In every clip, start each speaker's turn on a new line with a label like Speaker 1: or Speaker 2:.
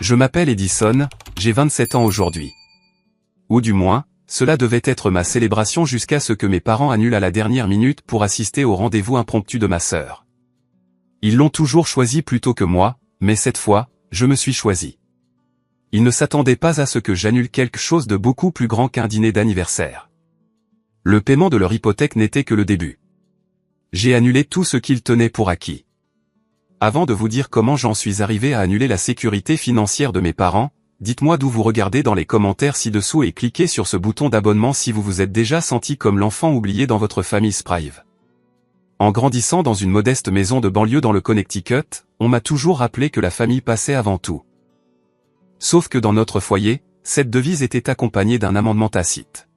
Speaker 1: Je m'appelle Edison, j'ai 27 ans aujourd'hui. Ou du moins, cela devait être ma célébration jusqu'à ce que mes parents annulent à la dernière minute pour assister au rendez-vous impromptu de ma sœur. Ils l'ont toujours choisi plutôt que moi, mais cette fois, je me suis choisi. Ils ne s'attendaient pas à ce que j'annule quelque chose de beaucoup plus grand qu'un dîner d'anniversaire. Le paiement de leur hypothèque n'était que le début. J'ai annulé tout ce qu'ils tenaient pour acquis. Avant de vous dire comment j'en suis arrivé à annuler la sécurité financière de mes parents, dites-moi d'où vous regardez dans les commentaires ci-dessous et cliquez sur ce bouton d'abonnement si vous vous êtes déjà senti comme l'enfant oublié dans votre famille Sprive. En grandissant dans une modeste maison de banlieue dans le Connecticut, on m'a toujours rappelé que la famille passait avant tout. Sauf que dans notre foyer, cette devise était accompagnée d'un amendement tacite.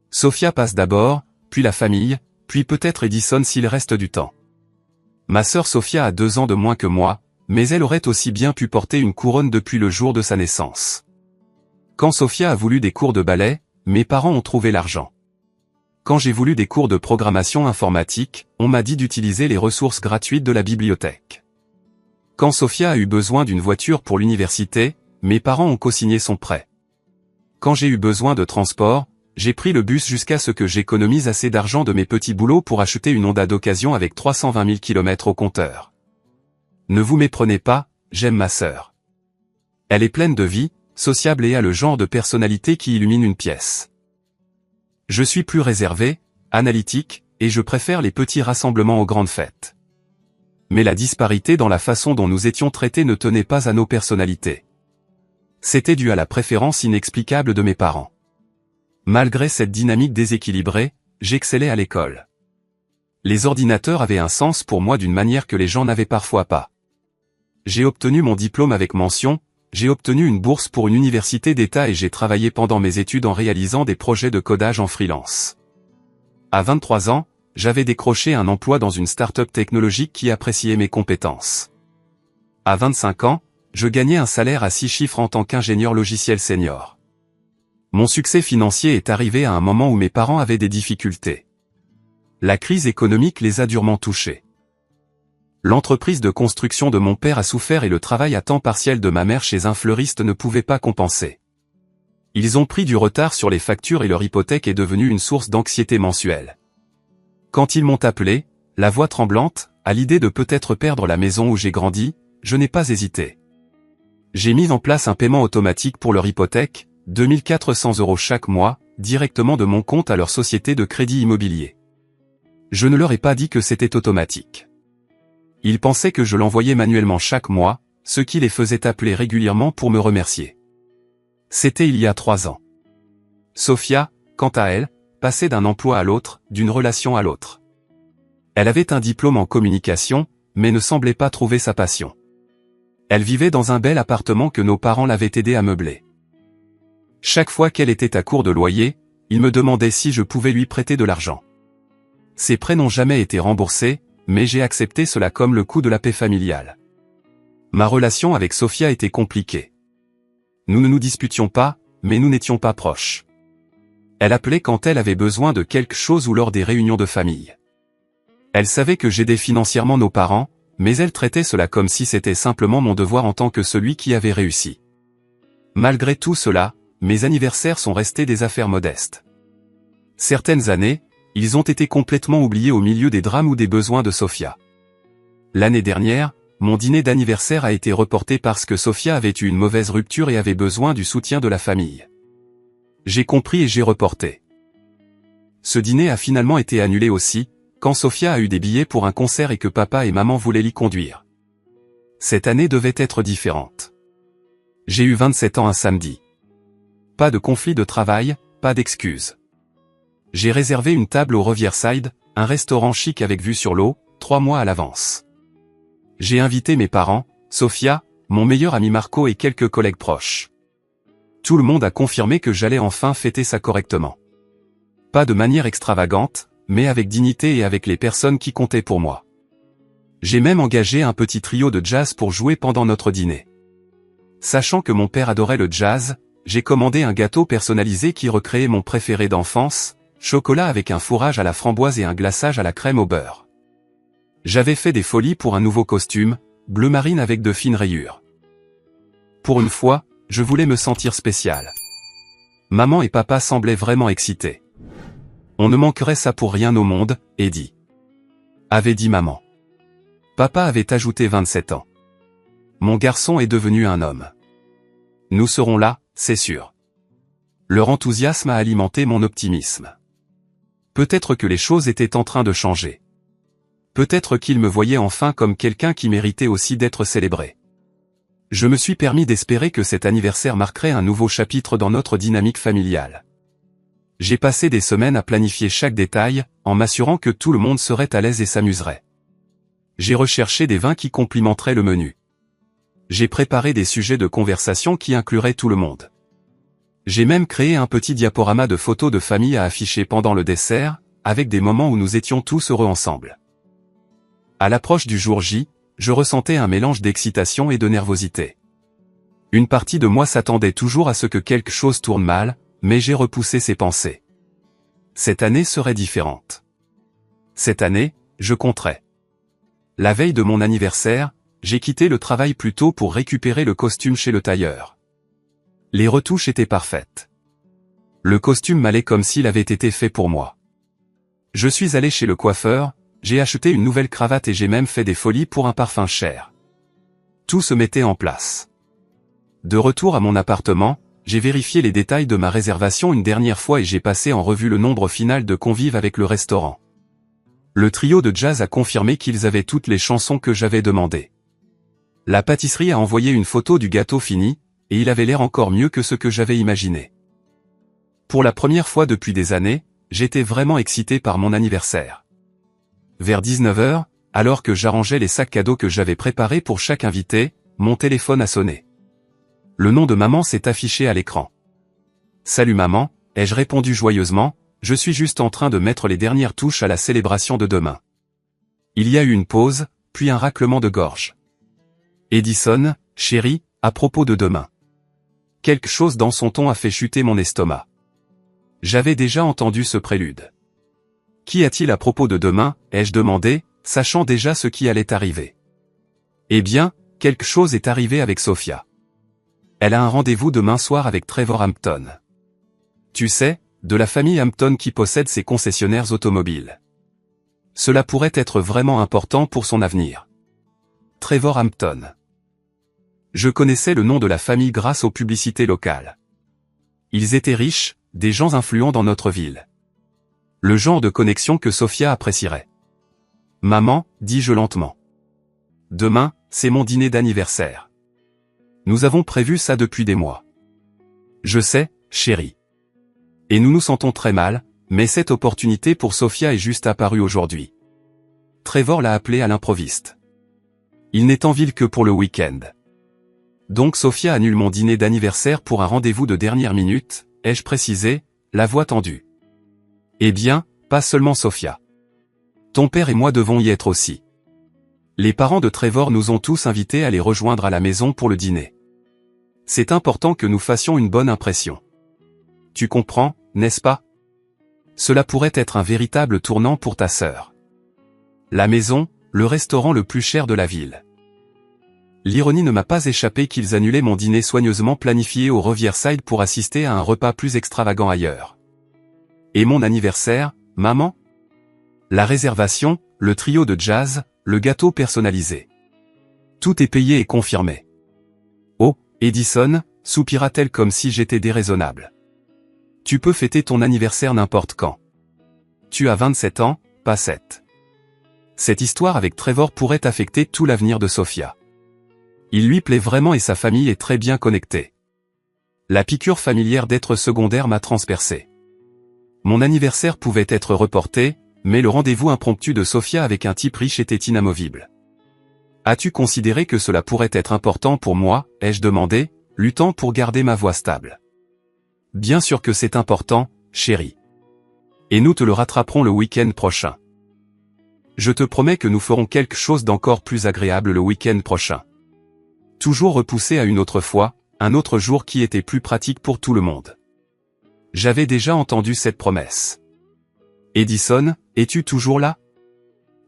Speaker 1: Sophia passe d'abord, puis la famille, puis peut-être Edison s'il reste du temps. Ma sœur Sophia a 2 ans de moins que moi, mais elle aurait aussi bien pu porter une couronne depuis le jour de sa naissance. Quand Sophia a voulu des cours de ballet, mes parents ont trouvé l'argent. Quand j'ai voulu des cours de programmation informatique, on m'a dit d'utiliser les ressources gratuites de la bibliothèque. Quand Sophia a eu besoin d'une voiture pour l'université, mes parents ont cosigné son prêt. Quand j'ai eu besoin de transport, j'ai pris le bus jusqu'à ce que j'économise assez d'argent de mes petits boulots pour acheter une Honda d'occasion avec 320 000 km au compteur. Ne vous méprenez pas, j'aime ma sœur. Elle est pleine de vie, sociable et a le genre de personnalité qui illumine une pièce. Je suis plus réservé, analytique, et je préfère les petits rassemblements aux grandes fêtes. Mais la disparité dans la façon dont nous étions traités ne tenait pas à nos personnalités. C'était dû à la préférence inexplicable de mes parents. Malgré cette dynamique déséquilibrée, j'excellais à l'école. Les ordinateurs avaient un sens pour moi d'une manière que les gens n'avaient parfois pas. J'ai obtenu mon diplôme avec mention, j'ai obtenu une bourse pour une université d'État et j'ai travaillé pendant mes études en réalisant des projets de codage en freelance. À 23 ans, j'avais décroché un emploi dans une start-up technologique qui appréciait mes compétences. À 25 ans, je gagnais un salaire à 6 chiffres en tant qu'ingénieur logiciel senior. Mon succès financier est arrivé à un moment où mes parents avaient des difficultés. La crise économique les a durement touchés. L'entreprise de construction de mon père a souffert et le travail à temps partiel de ma mère chez un fleuriste ne pouvait pas compenser. Ils ont pris du retard sur les factures et leur hypothèque est devenue une source d'anxiété mensuelle. Quand ils m'ont appelé, la voix tremblante, à l'idée de peut-être perdre la maison où j'ai grandi, je n'ai pas hésité. J'ai mis en place un paiement automatique pour leur hypothèque, 2 400 € chaque mois, directement de mon compte à leur société de crédit immobilier. Je ne leur ai pas dit que c'était automatique. Ils pensaient que je l'envoyais manuellement chaque mois, ce qui les faisait appeler régulièrement pour me remercier. C'était il y a 3 ans. Sophia, quant à elle, passait d'un emploi à l'autre, d'une relation à l'autre. Elle avait un diplôme en communication, mais ne semblait pas trouver sa passion. Elle vivait dans un bel appartement que nos parents l'avaient aidé à meubler. Chaque fois qu'elle était à court de loyer, il me demandait si je pouvais lui prêter de l'argent. Ces prêts n'ont jamais été remboursés, mais j'ai accepté cela comme le coût de la paix familiale. Ma relation avec Sophia était compliquée. Nous ne nous disputions pas, mais nous n'étions pas proches. Elle appelait quand elle avait besoin de quelque chose ou lors des réunions de famille. Elle savait que j'aidais financièrement nos parents, mais elle traitait cela comme si c'était simplement mon devoir en tant que celui qui avait réussi. Malgré tout cela, mes anniversaires sont restés des affaires modestes. Certaines années, ils ont été complètement oubliés au milieu des drames ou des besoins de Sophia. L'année dernière, mon dîner d'anniversaire a été reporté parce que Sophia avait eu une mauvaise rupture et avait besoin du soutien de la famille. J'ai compris et j'ai reporté. Ce dîner a finalement été annulé aussi, quand Sophia a eu des billets pour un concert et que papa et maman voulaient l'y conduire. Cette année devait être différente. J'ai eu 27 ans un samedi. Pas de conflit de travail, pas d'excuses. J'ai réservé une table au Riverside, un restaurant chic avec vue sur l'eau, 3 mois à l'avance. J'ai invité mes parents, Sophia, mon meilleur ami Marco et quelques collègues proches. Tout le monde a confirmé que j'allais enfin fêter ça correctement. Pas de manière extravagante, mais avec dignité et avec les personnes qui comptaient pour moi. J'ai même engagé un petit trio de jazz pour jouer pendant notre dîner. Sachant que mon père adorait le jazz, j'ai commandé un gâteau personnalisé qui recréait mon préféré d'enfance, chocolat avec un fourrage à la framboise et un glaçage à la crème au beurre. J'avais fait des folies pour un nouveau costume, bleu marine avec de fines rayures. Pour une fois, je voulais me sentir spécial. Maman et papa semblaient vraiment excités. On ne manquerait ça pour rien au monde, Eddie, avait dit maman. Papa avait ajouté 27 ans. Mon garçon est devenu un homme. Nous serons là, c'est sûr. Leur enthousiasme a alimenté mon optimisme. Peut-être que les choses étaient en train de changer. Peut-être qu'ils me voyaient enfin comme quelqu'un qui méritait aussi d'être célébré. Je me suis permis d'espérer que cet anniversaire marquerait un nouveau chapitre dans notre dynamique familiale. J'ai passé des semaines à planifier chaque détail, en m'assurant que tout le monde serait à l'aise et s'amuserait. J'ai recherché des vins qui complimenteraient le menu. J'ai préparé des sujets de conversation qui incluraient tout le monde. J'ai même créé un petit diaporama de photos de famille à afficher pendant le dessert, avec des moments où nous étions tous heureux ensemble. À l'approche du jour J, je ressentais un mélange d'excitation et de nervosité. Une partie de moi s'attendait toujours à ce que quelque chose tourne mal, mais j'ai repoussé ces pensées. Cette année serait différente. Cette année, je compterais. La veille de mon anniversaire, j'ai quitté le travail plus tôt pour récupérer le costume chez le tailleur. Les retouches étaient parfaites. Le costume m'allait comme s'il avait été fait pour moi. Je suis allé chez le coiffeur, j'ai acheté une nouvelle cravate et j'ai même fait des folies pour un parfum cher. Tout se mettait en place. De retour à mon appartement, j'ai vérifié les détails de ma réservation une dernière fois et j'ai passé en revue le nombre final de convives avec le restaurant. Le trio de jazz a confirmé qu'ils avaient toutes les chansons que j'avais demandées. La pâtisserie a envoyé une photo du gâteau fini, et il avait l'air encore mieux que ce que j'avais imaginé. Pour la première fois depuis des années, j'étais vraiment excité par mon anniversaire. Vers 19 h, alors que j'arrangeais les sacs cadeaux que j'avais préparés pour chaque invité, mon téléphone a sonné. Le nom de maman s'est affiché à l'écran. « Salut maman », ai-je répondu joyeusement, je suis juste en train de mettre les dernières touches à la célébration de demain. Il y a eu une pause, puis un raclement de gorge. Edison, chérie, à propos de demain. Quelque chose dans son ton a fait chuter mon estomac. J'avais déjà entendu ce prélude. Qu'y a-t-il à propos de demain, ai-je demandé, sachant déjà ce qui allait arriver. Eh bien, quelque chose est arrivé avec Sophia. Elle a un rendez-vous demain soir avec Trevor Hampton. Tu sais, de la famille Hampton qui possède ses concessionnaires automobiles. Cela pourrait être vraiment important pour son avenir. Trevor Hampton. Je connaissais le nom de la famille grâce aux publicités locales. Ils étaient riches, des gens influents dans notre ville. Le genre de connexion que Sophia apprécierait. Maman, dis-je lentement. Demain, c'est mon dîner d'anniversaire. Nous avons prévu ça depuis des mois. Je sais, chérie. Et nous nous sentons très mal, mais cette opportunité pour Sophia est juste apparue aujourd'hui. Trevor l'a appelé à l'improviste. Il n'est en ville que pour le week-end. Donc Sophia annule mon dîner d'anniversaire pour un rendez-vous de dernière minute, ai-je précisé, la voix tendue. Eh bien, pas seulement Sophia. Ton père et moi devons y être aussi. Les parents de Trevor nous ont tous invités à les rejoindre à la maison pour le dîner. C'est important que nous fassions une bonne impression. Tu comprends, n'est-ce pas? Cela pourrait être un véritable tournant pour ta sœur. La maison, le restaurant le plus cher de la ville. L'ironie ne m'a pas échappé qu'ils annulaient mon dîner soigneusement planifié au Riverside pour assister à un repas plus extravagant ailleurs. Et mon anniversaire, maman? La réservation, le trio de jazz, le gâteau personnalisé. Tout est payé et confirmé. Oh, Edison, soupira-t-elle comme si j'étais déraisonnable. Tu peux fêter ton anniversaire n'importe quand. Tu as 27 ans, pas 7. Cette histoire avec Trevor pourrait affecter tout l'avenir de Sophia. Il lui plaît vraiment et sa famille est très bien connectée. La piqûre familière d'être secondaire m'a transpercé. Mon anniversaire pouvait être reporté, mais le rendez-vous impromptu de Sophia avec un type riche était inamovible. As-tu considéré que cela pourrait être important pour moi, ai-je demandé, luttant pour garder ma voix stable. Bien sûr que c'est important, chérie. Et nous te le rattraperons le week-end prochain. Je te promets que nous ferons quelque chose d'encore plus agréable le week-end prochain. Toujours repoussé à une autre fois, un autre jour qui était plus pratique pour tout le monde. J'avais déjà entendu cette promesse. Edison, es-tu toujours là?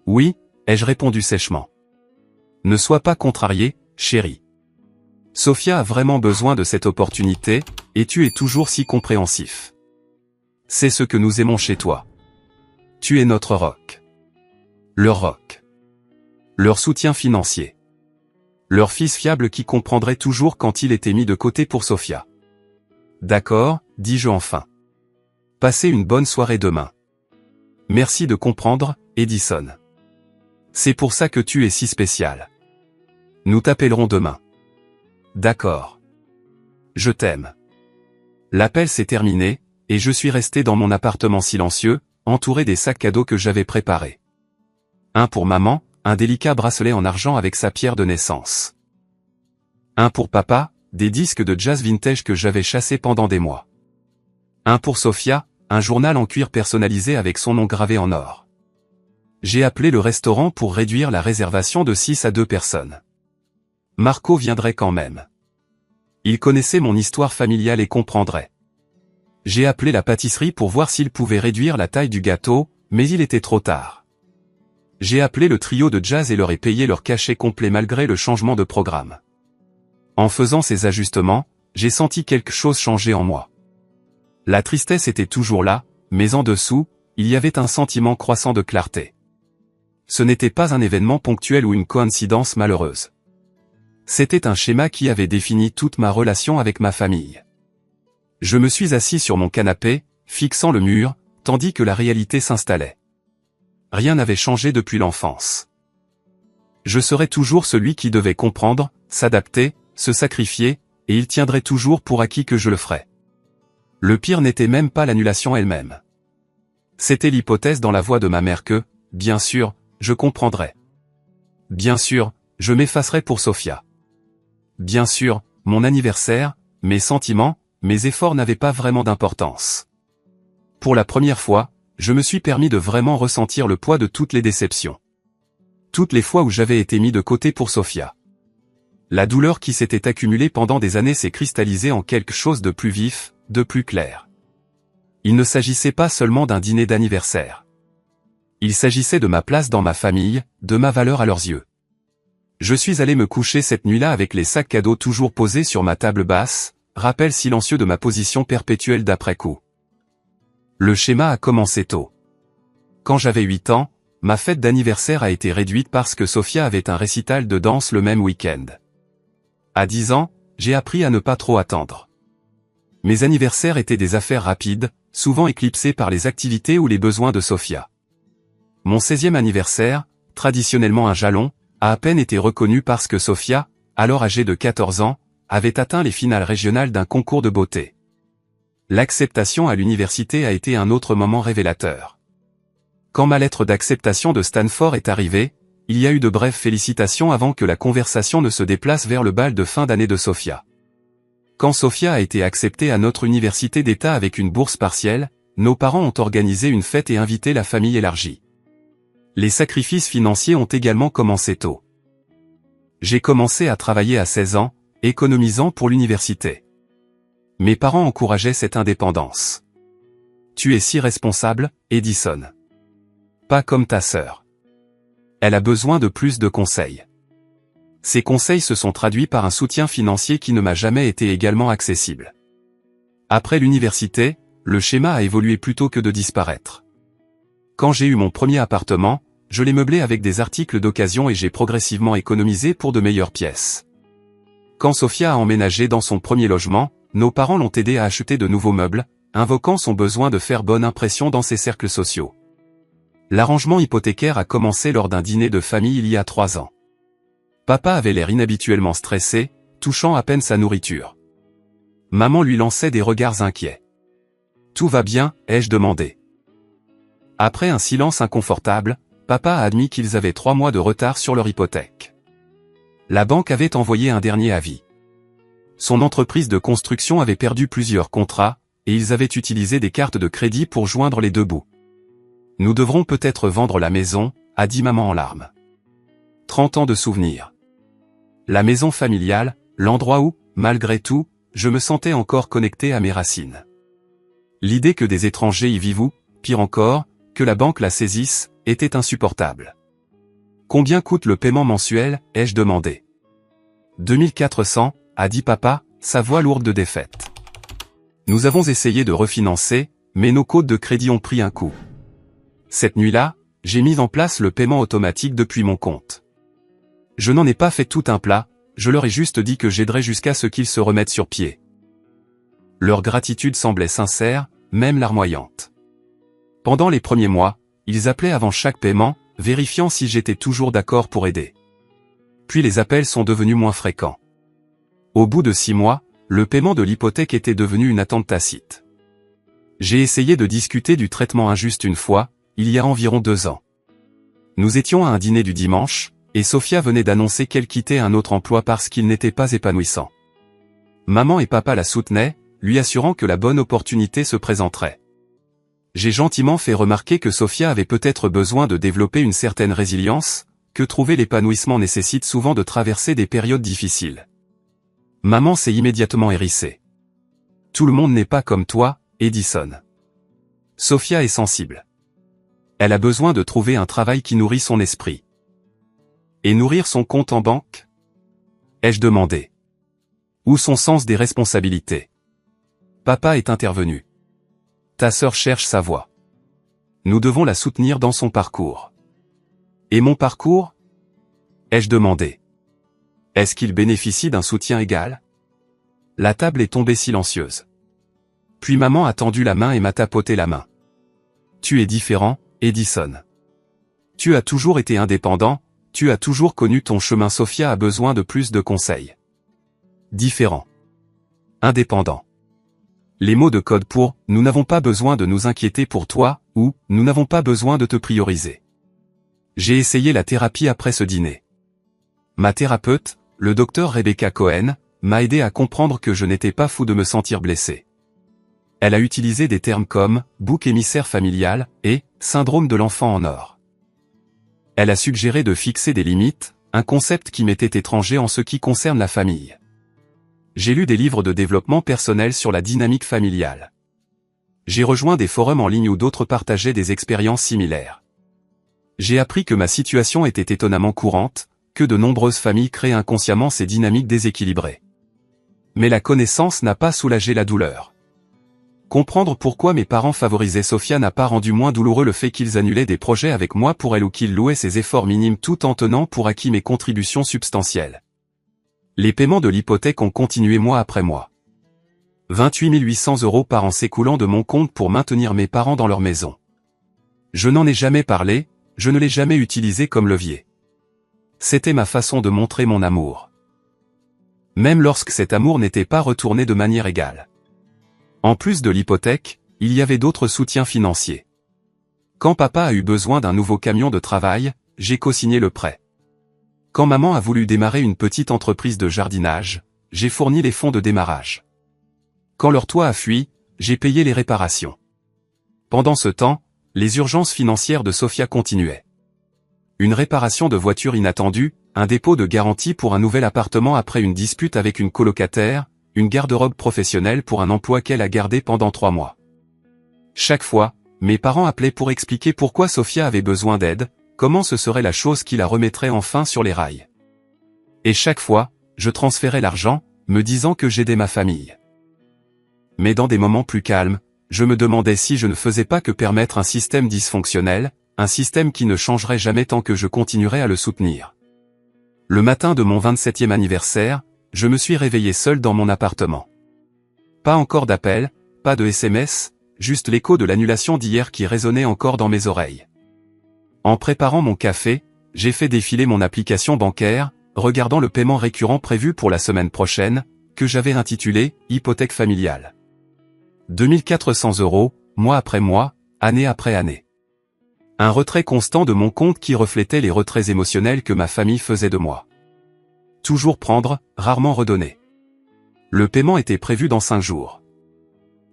Speaker 1: Oui, ai-je répondu sèchement. Ne sois pas contrarié, chérie. Sophia a vraiment besoin de cette opportunité, et tu es toujours si compréhensif. C'est ce que nous aimons chez toi. Tu es notre rock. Leur rock. Leur soutien financier. Leur fils fiable qui comprendrait toujours quand il était mis de côté pour Sophia. D'accord, dis-je enfin. Passez une bonne soirée demain. Merci de comprendre, Edison. C'est pour ça que tu es si spécial. Nous t'appellerons demain. D'accord. Je t'aime. L'appel s'est terminé, et je suis resté dans mon appartement silencieux, entouré des sacs cadeaux que j'avais préparés. Un pour maman, un délicat bracelet en argent avec sa pierre de naissance. Un pour papa, des disques de jazz vintage que j'avais chassés pendant des mois. Un pour Sophia, un journal en cuir personnalisé avec son nom gravé en or. J'ai appelé le restaurant pour réduire la réservation de 6 à 2 personnes. Marco viendrait quand même. Il connaissait mon histoire familiale et comprendrait. J'ai appelé la pâtisserie pour voir s'il pouvait réduire la taille du gâteau, mais il était trop tard. J'ai appelé le trio de jazz et leur ai payé leur cachet complet malgré le changement de programme. En faisant ces ajustements, j'ai senti quelque chose changer en moi. La tristesse était toujours là, mais en dessous, il y avait un sentiment croissant de clarté. Ce n'était pas un événement ponctuel ou une coïncidence malheureuse. C'était un schéma qui avait défini toute ma relation avec ma famille. Je me suis assis sur mon canapé, fixant le mur, tandis que la réalité s'installait. Rien n'avait changé depuis l'enfance. Je serais toujours celui qui devait comprendre, s'adapter, se sacrifier, et il tiendrait toujours pour acquis que je le ferais. Le pire n'était même pas l'annulation elle-même. C'était l'hypothèse dans la voix de ma mère que, bien sûr, je comprendrais. Bien sûr, je m'effacerais pour Sophia. Bien sûr, mon anniversaire, mes sentiments, mes efforts n'avaient pas vraiment d'importance. Pour la première fois, je me suis permis de vraiment ressentir le poids de toutes les déceptions. Toutes les fois où j'avais été mis de côté pour Sophia. La douleur qui s'était accumulée pendant des années s'est cristallisée en quelque chose de plus vif, de plus clair. Il ne s'agissait pas seulement d'un dîner d'anniversaire. Il s'agissait de ma place dans ma famille, de ma valeur à leurs yeux. Je suis allé me coucher cette nuit-là avec les sacs cadeaux toujours posés sur ma table basse, rappel silencieux de ma position perpétuelle d'après-coup. Le schéma a commencé tôt. Quand j'avais 8 ans, ma fête d'anniversaire a été réduite parce que Sophia avait un récital de danse le même week-end. À 10 ans, j'ai appris à ne pas trop attendre. Mes anniversaires étaient des affaires rapides, souvent éclipsées par les activités ou les besoins de Sophia. Mon 16e anniversaire, traditionnellement un jalon, a à peine été reconnu parce que Sophia, alors âgée de 14 ans, avait atteint les finales régionales d'un concours de beauté. L'acceptation à l'université a été un autre moment révélateur. Quand ma lettre d'acceptation de Stanford est arrivée, il y a eu de brèves félicitations avant que la conversation ne se déplace vers le bal de fin d'année de Sophia. Quand Sophia a été acceptée à notre université d'État avec une bourse partielle, nos parents ont organisé une fête et invité la famille élargie. Les sacrifices financiers ont également commencé tôt. J'ai commencé à travailler à 16 ans, économisant pour l'université. Mes parents encourageaient cette indépendance. Tu es si responsable, Edison. Pas comme ta sœur. Elle a besoin de plus de conseils. Ces conseils se sont traduits par un soutien financier qui ne m'a jamais été également accessible. Après l'université, le schéma a évolué plutôt que de disparaître. Quand j'ai eu mon premier appartement, je l'ai meublé avec des articles d'occasion et j'ai progressivement économisé pour de meilleures pièces. Quand Sophia a emménagé dans son premier logement, nos parents l'ont aidé à acheter de nouveaux meubles, invoquant son besoin de faire bonne impression dans ses cercles sociaux. L'arrangement hypothécaire a commencé lors d'un dîner de famille il y a 3 ans. Papa avait l'air inhabituellement stressé, touchant à peine sa nourriture. Maman lui lançait des regards inquiets. « Tout va bien ?» ai-je demandé. Après un silence inconfortable, papa a admis qu'ils avaient 3 mois de retard sur leur hypothèque. La banque avait envoyé un dernier avis. Son entreprise de construction avait perdu plusieurs contrats, et ils avaient utilisé des cartes de crédit pour joindre les deux bouts. « Nous devrons peut-être vendre la maison », a dit maman en larmes. 30 ans de souvenirs. La maison familiale, l'endroit où, malgré tout, je me sentais encore connecté à mes racines. L'idée que des étrangers y vivent ou, pire encore, que la banque la saisisse, était insupportable. Combien coûte le paiement mensuel, ai-je demandé. 2400, a dit papa, sa voix lourde de défaite. Nous avons essayé de refinancer, mais nos codes de crédit ont pris un coup. Cette nuit-là, j'ai mis en place le paiement automatique depuis mon compte. Je n'en ai pas fait tout un plat, je leur ai juste dit que j'aiderais jusqu'à ce qu'ils se remettent sur pied. Leur gratitude semblait sincère, même larmoyante. Pendant les premiers mois, ils appelaient avant chaque paiement, vérifiant si j'étais toujours d'accord pour aider. Puis les appels sont devenus moins fréquents. Au bout de 6 mois, le paiement de l'hypothèque était devenu une attente tacite. J'ai essayé de discuter du traitement injuste une fois, il y a environ 2 ans. Nous étions à un dîner du dimanche, et Sophia venait d'annoncer qu'elle quittait un autre emploi parce qu'il n'était pas épanouissant. Maman et papa la soutenaient, lui assurant que la bonne opportunité se présenterait. J'ai gentiment fait remarquer que Sophia avait peut-être besoin de développer une certaine résilience, que trouver l'épanouissement nécessite souvent de traverser des périodes difficiles. Maman s'est immédiatement hérissée. Tout le monde n'est pas comme toi, Edison. Sophia est sensible. Elle a besoin de trouver un travail qui nourrit son esprit. Et nourrir son compte en banque? Ai-je demandé. Où son sens des responsabilités? Papa est intervenu. Ta sœur cherche sa voie. Nous devons la soutenir dans son parcours. Et mon parcours? Ai-je demandé. Est-ce qu'il bénéficie d'un soutien égal? La table est tombée silencieuse. Puis maman a tendu la main et m'a tapoté la main. Tu es différent, Edison. Tu as toujours été indépendant, tu as toujours connu ton chemin. Sophia a besoin de plus de conseils. Différent. Indépendant. Les mots de code pour « nous n'avons pas besoin de nous inquiéter pour toi » ou « nous n'avons pas besoin de te prioriser ». J'ai essayé la thérapie après ce dîner. Ma thérapeute, le docteur Rebecca Cohen, m'a aidé à comprendre que je n'étais pas fou de me sentir blessé. Elle a utilisé des termes comme « bouc émissaire familial » et « syndrome de l'enfant en or ». Elle a suggéré de fixer des limites, un concept qui m'était étranger en ce qui concerne la famille. J'ai lu des livres de développement personnel sur la dynamique familiale. J'ai rejoint des forums en ligne où d'autres partageaient des expériences similaires. J'ai appris que ma situation était étonnamment courante, que de nombreuses familles créent inconsciemment ces dynamiques déséquilibrées. Mais la connaissance n'a pas soulagé la douleur. Comprendre pourquoi mes parents favorisaient Sophia n'a pas rendu moins douloureux le fait qu'ils annulaient des projets avec moi pour elle ou qu'ils louaient ses efforts minimes tout en tenant pour acquis mes contributions substantielles. Les paiements de l'hypothèque ont continué mois après mois. 28 800 € par an s'écoulant de mon compte pour maintenir mes parents dans leur maison. Je n'en ai jamais parlé, je ne l'ai jamais utilisé comme levier. C'était ma façon de montrer mon amour. Même lorsque cet amour n'était pas retourné de manière égale. En plus de l'hypothèque, il y avait d'autres soutiens financiers. Quand papa a eu besoin d'un nouveau camion de travail, j'ai co-signé le prêt. Quand maman a voulu démarrer une petite entreprise de jardinage, j'ai fourni les fonds de démarrage. Quand leur toit a fui, j'ai payé les réparations. Pendant ce temps, les urgences financières de Sophia continuaient. Une réparation de voiture inattendue, un dépôt de garantie pour un nouvel appartement après une dispute avec une colocataire, une garde-robe professionnelle pour un emploi qu'elle a gardé pendant 3 mois. Chaque fois, mes parents appelaient pour expliquer pourquoi Sophia avait besoin d'aide, comment ce serait la chose qui la remettrait enfin sur les rails. Et chaque fois, je transférais l'argent, me disant que j'aidais ma famille. Mais dans des moments plus calmes, je me demandais si je ne faisais pas que permettre un système dysfonctionnel, un système qui ne changerait jamais tant que je continuerais à le soutenir. Le matin de mon 27e anniversaire, je me suis réveillé seul dans mon appartement. Pas encore d'appel, pas de SMS, juste l'écho de l'annulation d'hier qui résonnait encore dans mes oreilles. En préparant mon café, j'ai fait défiler mon application bancaire, regardant le paiement récurrent prévu pour la semaine prochaine, que j'avais intitulé « Hypothèque familiale ». 2400 €, mois après mois, année après année. Un retrait constant de mon compte qui reflétait les retraits émotionnels que ma famille faisait de moi. Toujours prendre, rarement redonner. Le paiement était prévu dans 5 jours.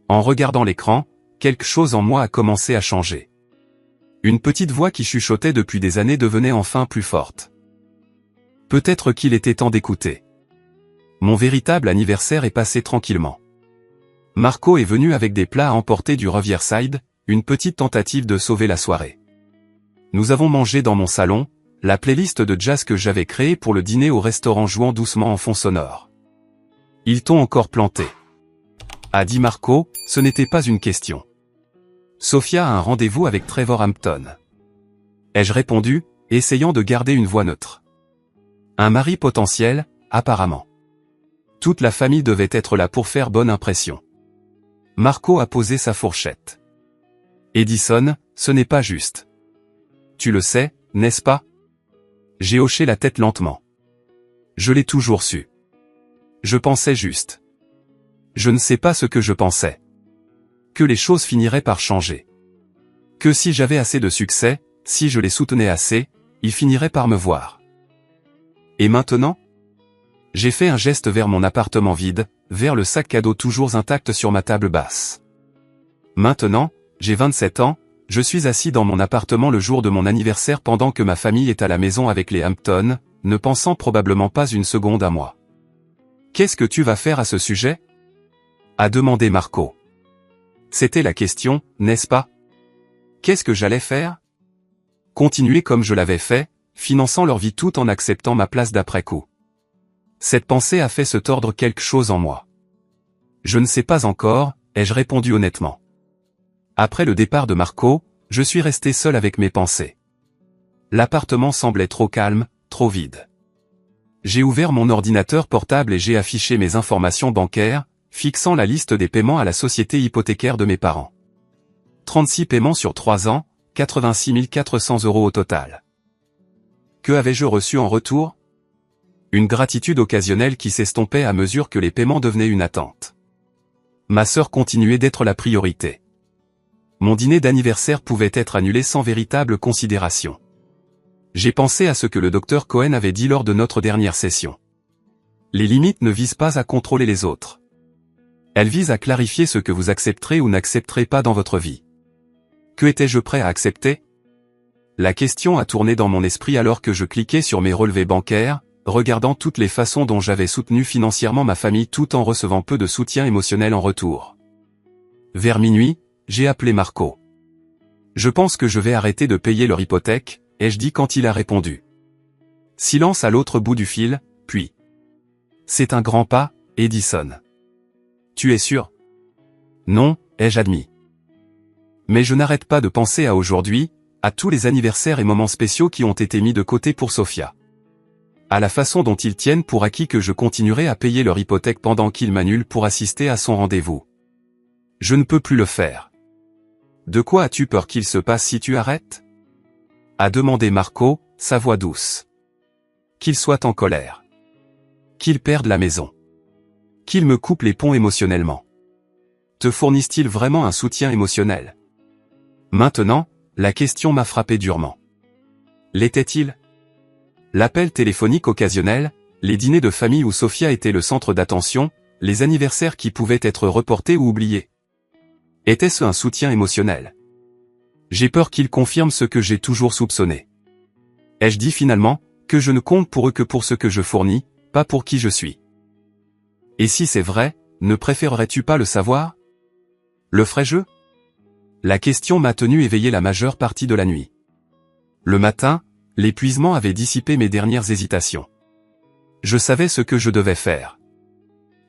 Speaker 1: En regardant l'écran, quelque chose en moi a commencé à changer. Une petite voix qui chuchotait depuis des années devenait enfin plus forte. Peut-être qu'il était temps d'écouter. Mon véritable anniversaire est passé tranquillement. Marco est venu avec des plats à emporter du Riverside, une petite tentative de sauver la soirée. Nous avons mangé dans mon salon, la playlist de jazz que j'avais créée pour le dîner au restaurant jouant doucement en fond sonore. Ils t'ont encore planté. A dit Marco, ce n'était pas une question. Sophia a un rendez-vous avec Trevor Hampton. Ai-je répondu, essayant de garder une voix neutre. Un mari potentiel, apparemment. Toute la famille devait être là pour faire bonne impression. Marco a posé sa fourchette. Edison, ce n'est pas juste. Tu le sais, n'est-ce pas? J'ai hoché la tête lentement. Je l'ai toujours su. Je pensais juste. Je ne sais pas ce que je pensais. Que les choses finiraient par changer. Que si j'avais assez de succès, si je les soutenais assez, ils finiraient par me voir. Et maintenant? J'ai fait un geste vers mon appartement vide, vers le sac à dos toujours intact sur ma table basse. Maintenant, j'ai 27 ans, je suis assis dans mon appartement le jour de mon anniversaire pendant que ma famille est à la maison avec les Hampton, ne pensant probablement pas une seconde à moi. Qu'est-ce que tu vas faire à ce sujet? A demandé Marco. C'était la question, n'est-ce pas? Qu'est-ce que j'allais faire? Continuer comme je l'avais fait, finançant leur vie tout en acceptant ma place d'après-coup. Cette pensée a fait se tordre quelque chose en moi. Je ne sais pas encore, ai-je répondu honnêtement. Après le départ de Marco, je suis resté seul avec mes pensées. L'appartement semblait trop calme, trop vide. J'ai ouvert mon ordinateur portable et j'ai affiché mes informations bancaires, fixant la liste des paiements à la société hypothécaire de mes parents. 36 paiements sur 3 ans, 86 400 € au total. Que avais-je reçu en retour? Une gratitude occasionnelle qui s'estompait à mesure que les paiements devenaient une attente. Ma sœur continuait d'être la priorité. Mon dîner d'anniversaire pouvait être annulé sans véritable considération. J'ai pensé à ce que le docteur Cohen avait dit lors de notre dernière session. Les limites ne visent pas à contrôler les autres. Elles visent à clarifier ce que vous accepterez ou n'accepterez pas dans votre vie. Que étais-je prêt à accepter? La question a tourné dans mon esprit alors que je cliquais sur mes relevés bancaires, regardant toutes les façons dont j'avais soutenu financièrement ma famille tout en recevant peu de soutien émotionnel en retour. Vers minuit, j'ai appelé Marco. Je pense que je vais arrêter de payer leur hypothèque, ai-je dit quand il a répondu. Silence à l'autre bout du fil, puis. C'est un grand pas, Edison. Tu es sûr? Non, ai-je admis. Mais je n'arrête pas de penser à aujourd'hui, à tous les anniversaires et moments spéciaux qui ont été mis de côté pour Sophia. À la façon dont ils tiennent pour acquis que je continuerai à payer leur hypothèque pendant qu'ils m'annulent pour assister à son rendez-vous. Je ne peux plus le faire. De quoi as-tu peur qu'il se passe si tu arrêtes? A demandé Marco, sa voix douce. Qu'il soit en colère. Qu'il perde la maison. Qu'il me coupe les ponts émotionnellement. Te fournissent-ils vraiment un soutien émotionnel? Maintenant, la question m'a frappé durement. L'était-il? L'appel téléphonique occasionnel, les dîners de famille où Sophia était le centre d'attention, les anniversaires qui pouvaient être reportés ou oubliés. Était-ce un soutien émotionnel? J'ai peur qu'il confirme ce que j'ai toujours soupçonné. Ai-je dit finalement, que je ne compte pour eux que pour ce que je fournis, pas pour qui je suis? Et si c'est vrai, ne préférerais-tu pas le savoir? Le ferais-je? La question m'a tenu éveillé la majeure partie de la nuit. Le matin, l'épuisement avait dissipé mes dernières hésitations. Je savais ce que je devais faire.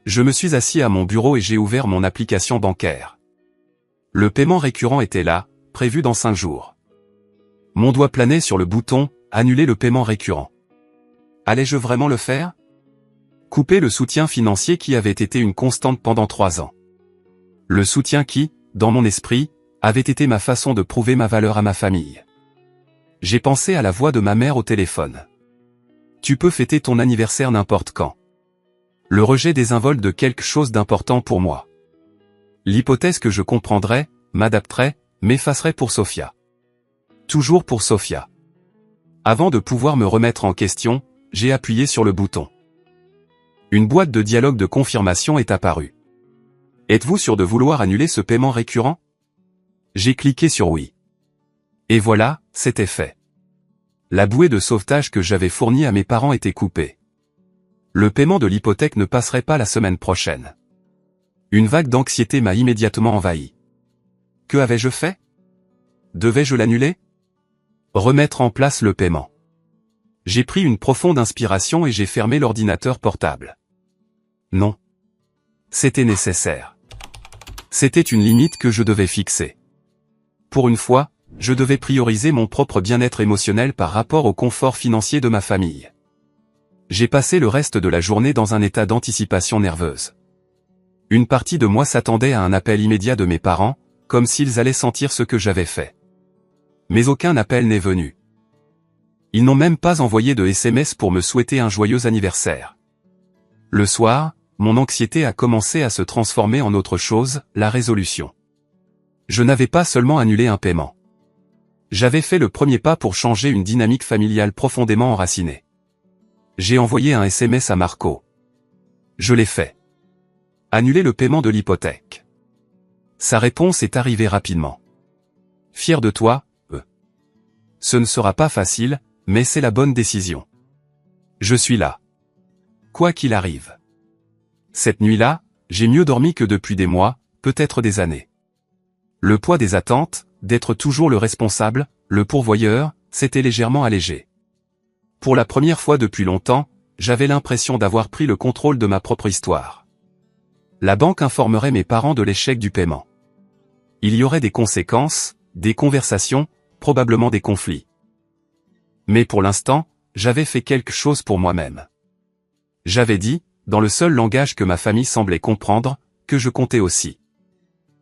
Speaker 1: Je me suis assis à mon bureau et j'ai ouvert mon application bancaire. Le paiement récurrent était là, prévu dans 5 jours. Mon doigt planait sur le bouton « Annuler le paiement récurrent ». Allais-je vraiment le faire? Couper le soutien financier qui avait été une constante pendant 3 ans. Le soutien qui, dans mon esprit, avait été ma façon de prouver ma valeur à ma famille. J'ai pensé à la voix de ma mère au téléphone. Tu peux fêter ton anniversaire n'importe quand. Le rejet désinvolte de quelque chose d'important pour moi. L'hypothèse que je comprendrais, m'adapterais, m'effacerait pour Sophia. Toujours pour Sophia. Avant de pouvoir me remettre en question, j'ai appuyé sur le bouton. Une boîte de dialogue de confirmation est apparue. Êtes-vous sûr de vouloir annuler ce paiement récurrent? J'ai cliqué sur oui. Et voilà, c'était fait. La bouée de sauvetage que j'avais fournie à mes parents était coupée. Le paiement de l'hypothèque ne passerait pas la semaine prochaine. Une vague d'anxiété m'a immédiatement envahi. Que avais-je fait? Devais-je l'annuler? Remettre en place le paiement. J'ai pris une profonde inspiration et j'ai fermé l'ordinateur portable. Non. C'était nécessaire. C'était une limite que je devais fixer. Pour une fois, je devais prioriser mon propre bien-être émotionnel par rapport au confort financier de ma famille. J'ai passé le reste de la journée dans un état d'anticipation nerveuse. Une partie de moi s'attendait à un appel immédiat de mes parents, comme s'ils allaient sentir ce que j'avais fait. Mais aucun appel n'est venu. Ils n'ont même pas envoyé de SMS pour me souhaiter un joyeux anniversaire. Le soir, mon anxiété a commencé à se transformer en autre chose, la résolution. Je n'avais pas seulement annulé un paiement. J'avais fait le premier pas pour changer une dynamique familiale profondément enracinée. J'ai envoyé un SMS à Marco. Je l'ai fait. Annuler le paiement de l'hypothèque. Sa réponse est arrivée rapidement. Fier de toi, Ce ne sera pas facile, mais c'est la bonne décision. Je suis là. Quoi qu'il arrive. Cette nuit-là, j'ai mieux dormi que depuis des mois, peut-être des années. Le poids des attentes, d'être toujours le responsable, le pourvoyeur, s'était légèrement allégé. Pour la première fois depuis longtemps, j'avais l'impression d'avoir pris le contrôle de ma propre histoire. La banque informerait mes parents de l'échec du paiement. Il y aurait des conséquences, des conversations, probablement des conflits. Mais pour l'instant, j'avais fait quelque chose pour moi-même. J'avais dit, dans le seul langage que ma famille semblait comprendre, que je comptais aussi.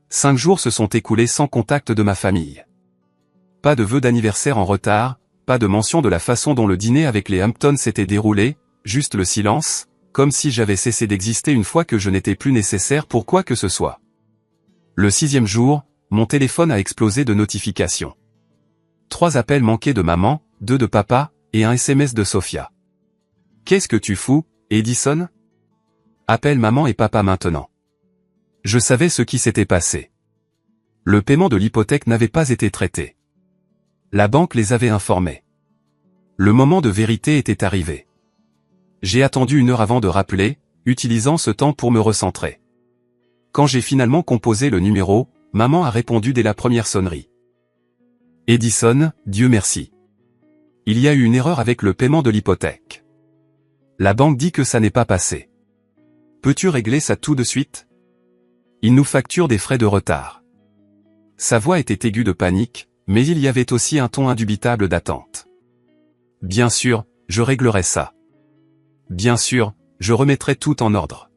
Speaker 1: 5 jours se sont écoulés sans contact de ma famille. Pas de vœu d'anniversaire en retard, pas de mention de la façon dont le dîner avec les Hampton s'était déroulé, juste le silence, comme si j'avais cessé d'exister une fois que je n'étais plus nécessaire pour quoi que ce soit. Le 6e jour, mon téléphone a explosé de notifications. 3 appels manqués de maman, 2 de papa, et un SMS de Sophia. Qu'est-ce que tu fous, Edison? Appelle maman et papa maintenant. Je savais ce qui s'était passé. Le paiement de l'hypothèque n'avait pas été traité. La banque les avait informés. Le moment de vérité était arrivé. J'ai attendu 1 heure avant de rappeler, utilisant ce temps pour me recentrer. Quand j'ai finalement composé le numéro, maman a répondu dès la première sonnerie. Edison, Dieu merci. Il y a eu une erreur avec le paiement de l'hypothèque. La banque dit que ça n'est pas passé. Peux-tu régler ça tout de suite? Il nous facture des frais de retard. Sa voix était aiguë de panique, mais il y avait aussi un ton indubitable d'attente. Bien sûr, je réglerai ça. Bien sûr, je remettrai tout en ordre.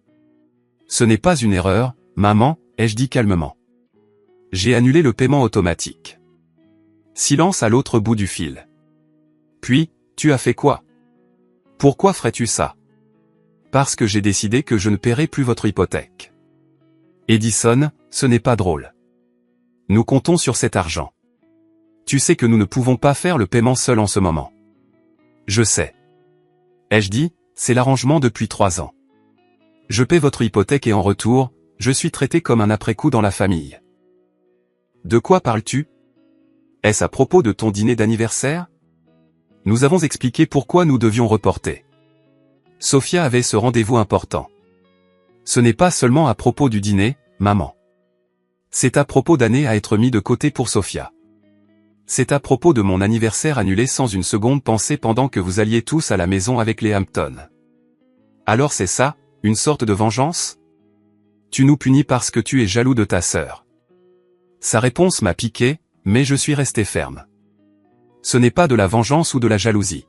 Speaker 1: Ce n'est pas une erreur, maman, ai-je dit calmement. J'ai annulé le paiement automatique. Silence à l'autre bout du fil. Puis, tu as fait quoi? Pourquoi ferais-tu ça? Parce que j'ai décidé que je ne paierai plus votre hypothèque. Edison, ce n'est pas drôle. Nous comptons sur cet argent. Tu sais que nous ne pouvons pas faire le paiement seul en ce moment. Je sais. Ai-je dit, c'est l'arrangement depuis 3 ans. Je paie votre hypothèque et en retour, je suis traité comme un après-coup dans la famille. De quoi parles-tu? Est-ce à propos de ton dîner d'anniversaire? Nous avons expliqué pourquoi nous devions reporter. Sophia avait ce rendez-vous important. Ce n'est pas seulement à propos du dîner, maman. C'est à propos d'années à être mis de côté pour Sophia. C'est à propos de mon anniversaire annulé sans une seconde pensée pendant que vous alliez tous à la maison avec les Hampton. Alors c'est ça, une sorte de vengeance? Tu nous punis parce que tu es jaloux de ta sœur. Sa réponse m'a piqué, mais je suis resté ferme. Ce n'est pas de la vengeance ou de la jalousie.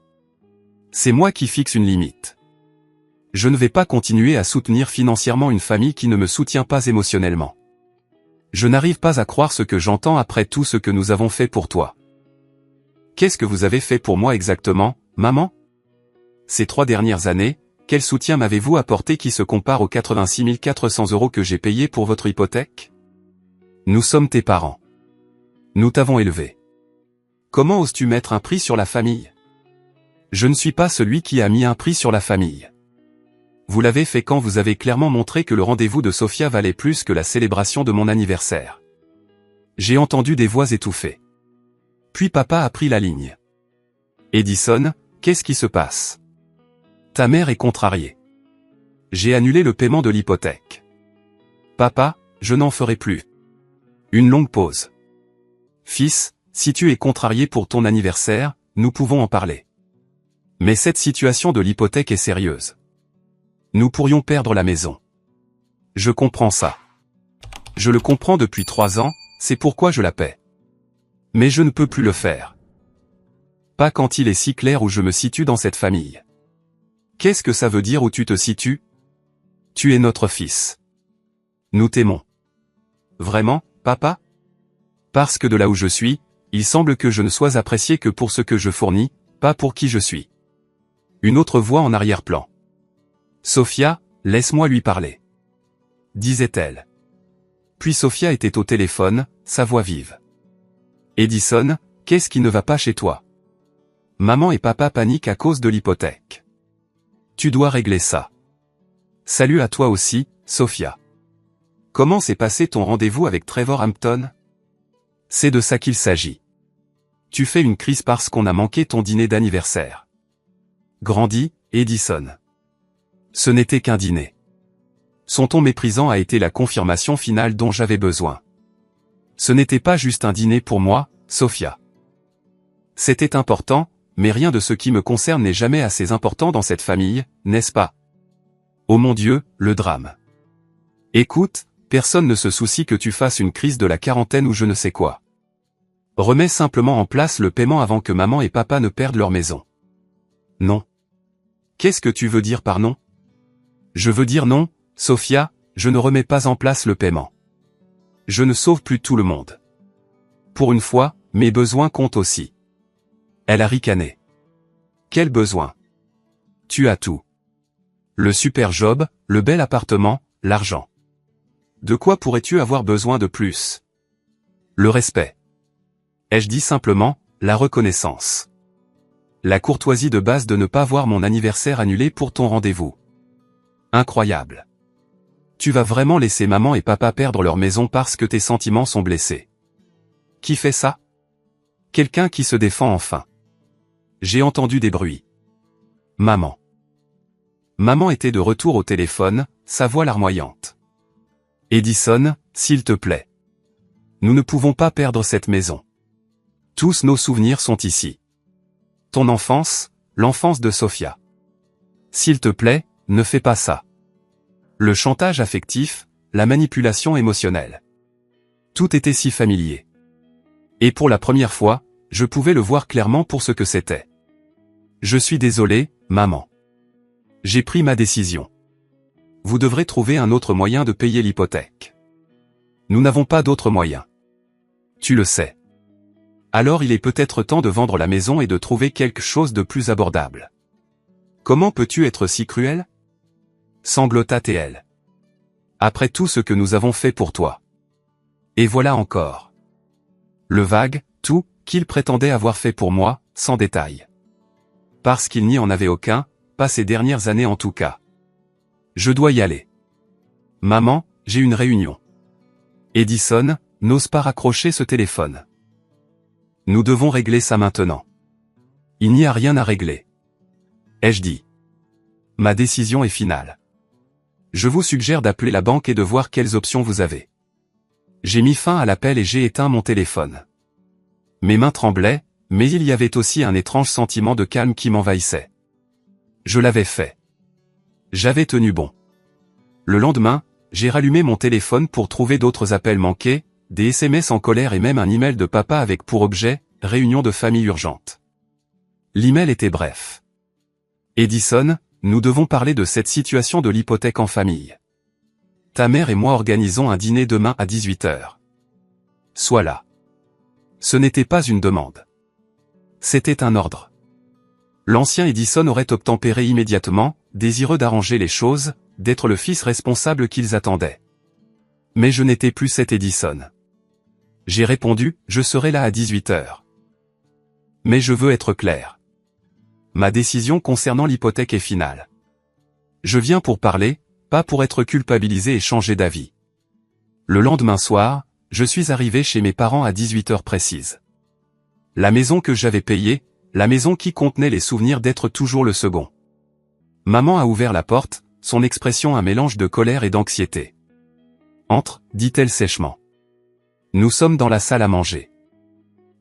Speaker 1: C'est moi qui fixe une limite. Je ne vais pas continuer à soutenir financièrement une famille qui ne me soutient pas émotionnellement. Je n'arrive pas à croire ce que j'entends après tout ce que nous avons fait pour toi. Qu'est-ce que vous avez fait pour moi exactement, maman? Ces 3 dernières années, quel soutien m'avez-vous apporté qui se compare aux 86 400 € que j'ai payés pour votre hypothèque? Nous sommes tes parents. Nous t'avons élevé. Comment oses-tu mettre un prix sur la famille? Je ne suis pas celui qui a mis un prix sur la famille. Vous l'avez fait quand vous avez clairement montré que le rendez-vous de Sophia valait plus que la célébration de mon anniversaire. J'ai entendu des voix étouffées. Puis papa a pris la ligne. Edison, qu'est-ce qui se passe? Ta mère est contrariée. J'ai annulé le paiement de l'hypothèque. Papa, je n'en ferai plus. Une longue pause. Fils, si tu es contrarié pour ton anniversaire, nous pouvons en parler. Mais cette situation de l'hypothèque est sérieuse. Nous pourrions perdre la maison. Je comprends ça. Je le comprends depuis 3 ans, c'est pourquoi je la paie. Mais je ne peux plus le faire. Pas quand il est si clair où je me situe dans cette famille. Qu'est-ce que ça veut dire où tu te situes? Tu es notre fils. Nous t'aimons. Vraiment, papa? Parce que de là où je suis, il semble que je ne sois apprécié que pour ce que je fournis, pas pour qui je suis. Une autre voix en arrière-plan. Sophia, laisse-moi lui parler. Disait-elle. Puis Sophia était au téléphone, sa voix vive. Edison, qu'est-ce qui ne va pas chez toi? Maman et papa paniquent à cause de l'hypothèque. Tu dois régler ça. Salut à toi aussi, Sophia. Comment s'est passé ton rendez-vous avec Trevor Hampton? C'est de ça qu'il s'agit. Tu fais une crise parce qu'on a manqué ton dîner d'anniversaire. Grandi, Edison. Ce n'était qu'un dîner. Son ton méprisant a été la confirmation finale dont j'avais besoin. Ce n'était pas juste un dîner pour moi, Sophia. C'était important, mais rien de ce qui me concerne n'est jamais assez important dans cette famille, n'est-ce pas? Oh mon Dieu, le drame. Écoute, personne ne se soucie que tu fasses une crise de la quarantaine ou je ne sais quoi. Remets simplement en place le paiement avant que maman et papa ne perdent leur maison. Non. Qu'est-ce que tu veux dire par non? Je veux dire non, Sophia, je ne remets pas en place le paiement. Je ne sauve plus tout le monde. Pour une fois, mes besoins comptent aussi. Elle a ricané. Quel besoin? Tu as tout. Le super job, le bel appartement, l'argent. De quoi pourrais-tu avoir besoin de plus? Le respect. Ai-je dit simplement, la reconnaissance. La courtoisie de base de ne pas voir mon anniversaire annulé pour ton rendez-vous. Incroyable. Tu vas vraiment laisser maman et papa perdre leur maison parce que tes sentiments sont blessés. Qui fait ça? Quelqu'un qui se défend enfin. J'ai entendu des bruits. Maman. Maman était de retour au téléphone, sa voix larmoyante. Edison, s'il te plaît. Nous ne pouvons pas perdre cette maison. Tous nos souvenirs sont ici. Ton enfance, l'enfance de Sophia. S'il te plaît, ne fais pas ça. Le chantage affectif, la manipulation émotionnelle. Tout était si familier. Et pour la première fois, je pouvais le voir clairement pour ce que c'était. Je suis désolé, maman. J'ai pris ma décision. Vous devrez trouver un autre moyen de payer l'hypothèque. Nous n'avons pas d'autre moyen. Tu le sais. Alors il est peut-être temps de vendre la maison et de trouver quelque chose de plus abordable. Comment peux-tu être si cruel? Sanglota-t-elle. Après tout ce que nous avons fait pour toi. Et voilà encore. Le vague, tout, qu'il prétendait avoir fait pour moi, sans détail. Parce qu'il n'y en avait aucun, pas ces dernières années en tout cas. Je dois y aller. Maman, j'ai une réunion. Edison, n'ose pas raccrocher ce téléphone. Nous devons régler ça maintenant. Il n'y a rien à régler. Ai-je dit. Ma décision est finale. Je vous suggère d'appeler la banque et de voir quelles options vous avez. J'ai mis fin à l'appel et j'ai éteint mon téléphone. Mes mains tremblaient, mais il y avait aussi un étrange sentiment de calme qui m'envahissait. Je l'avais fait. J'avais tenu bon. Le lendemain, j'ai rallumé mon téléphone pour trouver d'autres appels manqués, des SMS en colère et même un email de papa avec pour objet « Réunion de famille urgente ». L'email était bref. Edison, nous devons parler de cette situation de l'hypothèque en famille. Ta mère et moi organisons un dîner demain à 18h. Sois là. Ce n'était pas une demande. C'était un ordre. L'ancien Edison aurait obtempéré immédiatement, désireux d'arranger les choses, d'être le fils responsable qu'ils attendaient. Mais je n'étais plus cet Edison. J'ai répondu, je serai là à 18h. Mais je veux être clair. Ma décision concernant l'hypothèque est finale. Je viens pour parler, pas pour être culpabilisé et changer d'avis. Le lendemain soir, je suis arrivé chez mes parents à 18h précise. La maison que j'avais payée, la maison qui contenait les souvenirs d'être toujours le second. Maman a ouvert la porte, son expression un mélange de colère et d'anxiété. Entre, dit-elle sèchement. Nous sommes dans la salle à manger.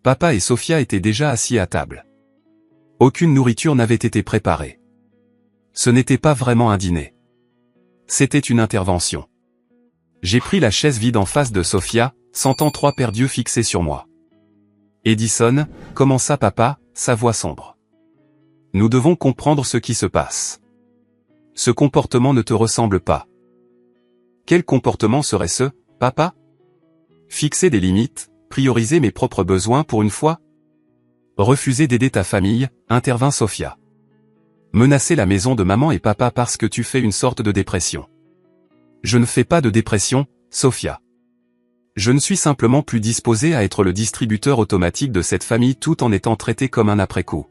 Speaker 1: Papa et Sophia étaient déjà assis à table. Aucune nourriture n'avait été préparée. Ce n'était pas vraiment un dîner. C'était une intervention. J'ai pris la chaise vide en face de Sophia, sentant 3 paires d'yeux fixés sur moi. Edison, comment ça papa, sa voix sombre. Nous devons comprendre ce qui se passe. Ce comportement ne te ressemble pas. Quel comportement serait ce, papa? Fixer des limites, prioriser mes propres besoins pour une fois? Refuser d'aider ta famille, intervint Sophia. Menacer la maison de maman et papa parce que tu fais une sorte de dépression. Je ne fais pas de dépression, Sophia. Je ne suis simplement plus disposé à être le distributeur automatique de cette famille tout en étant traité comme un après-coup.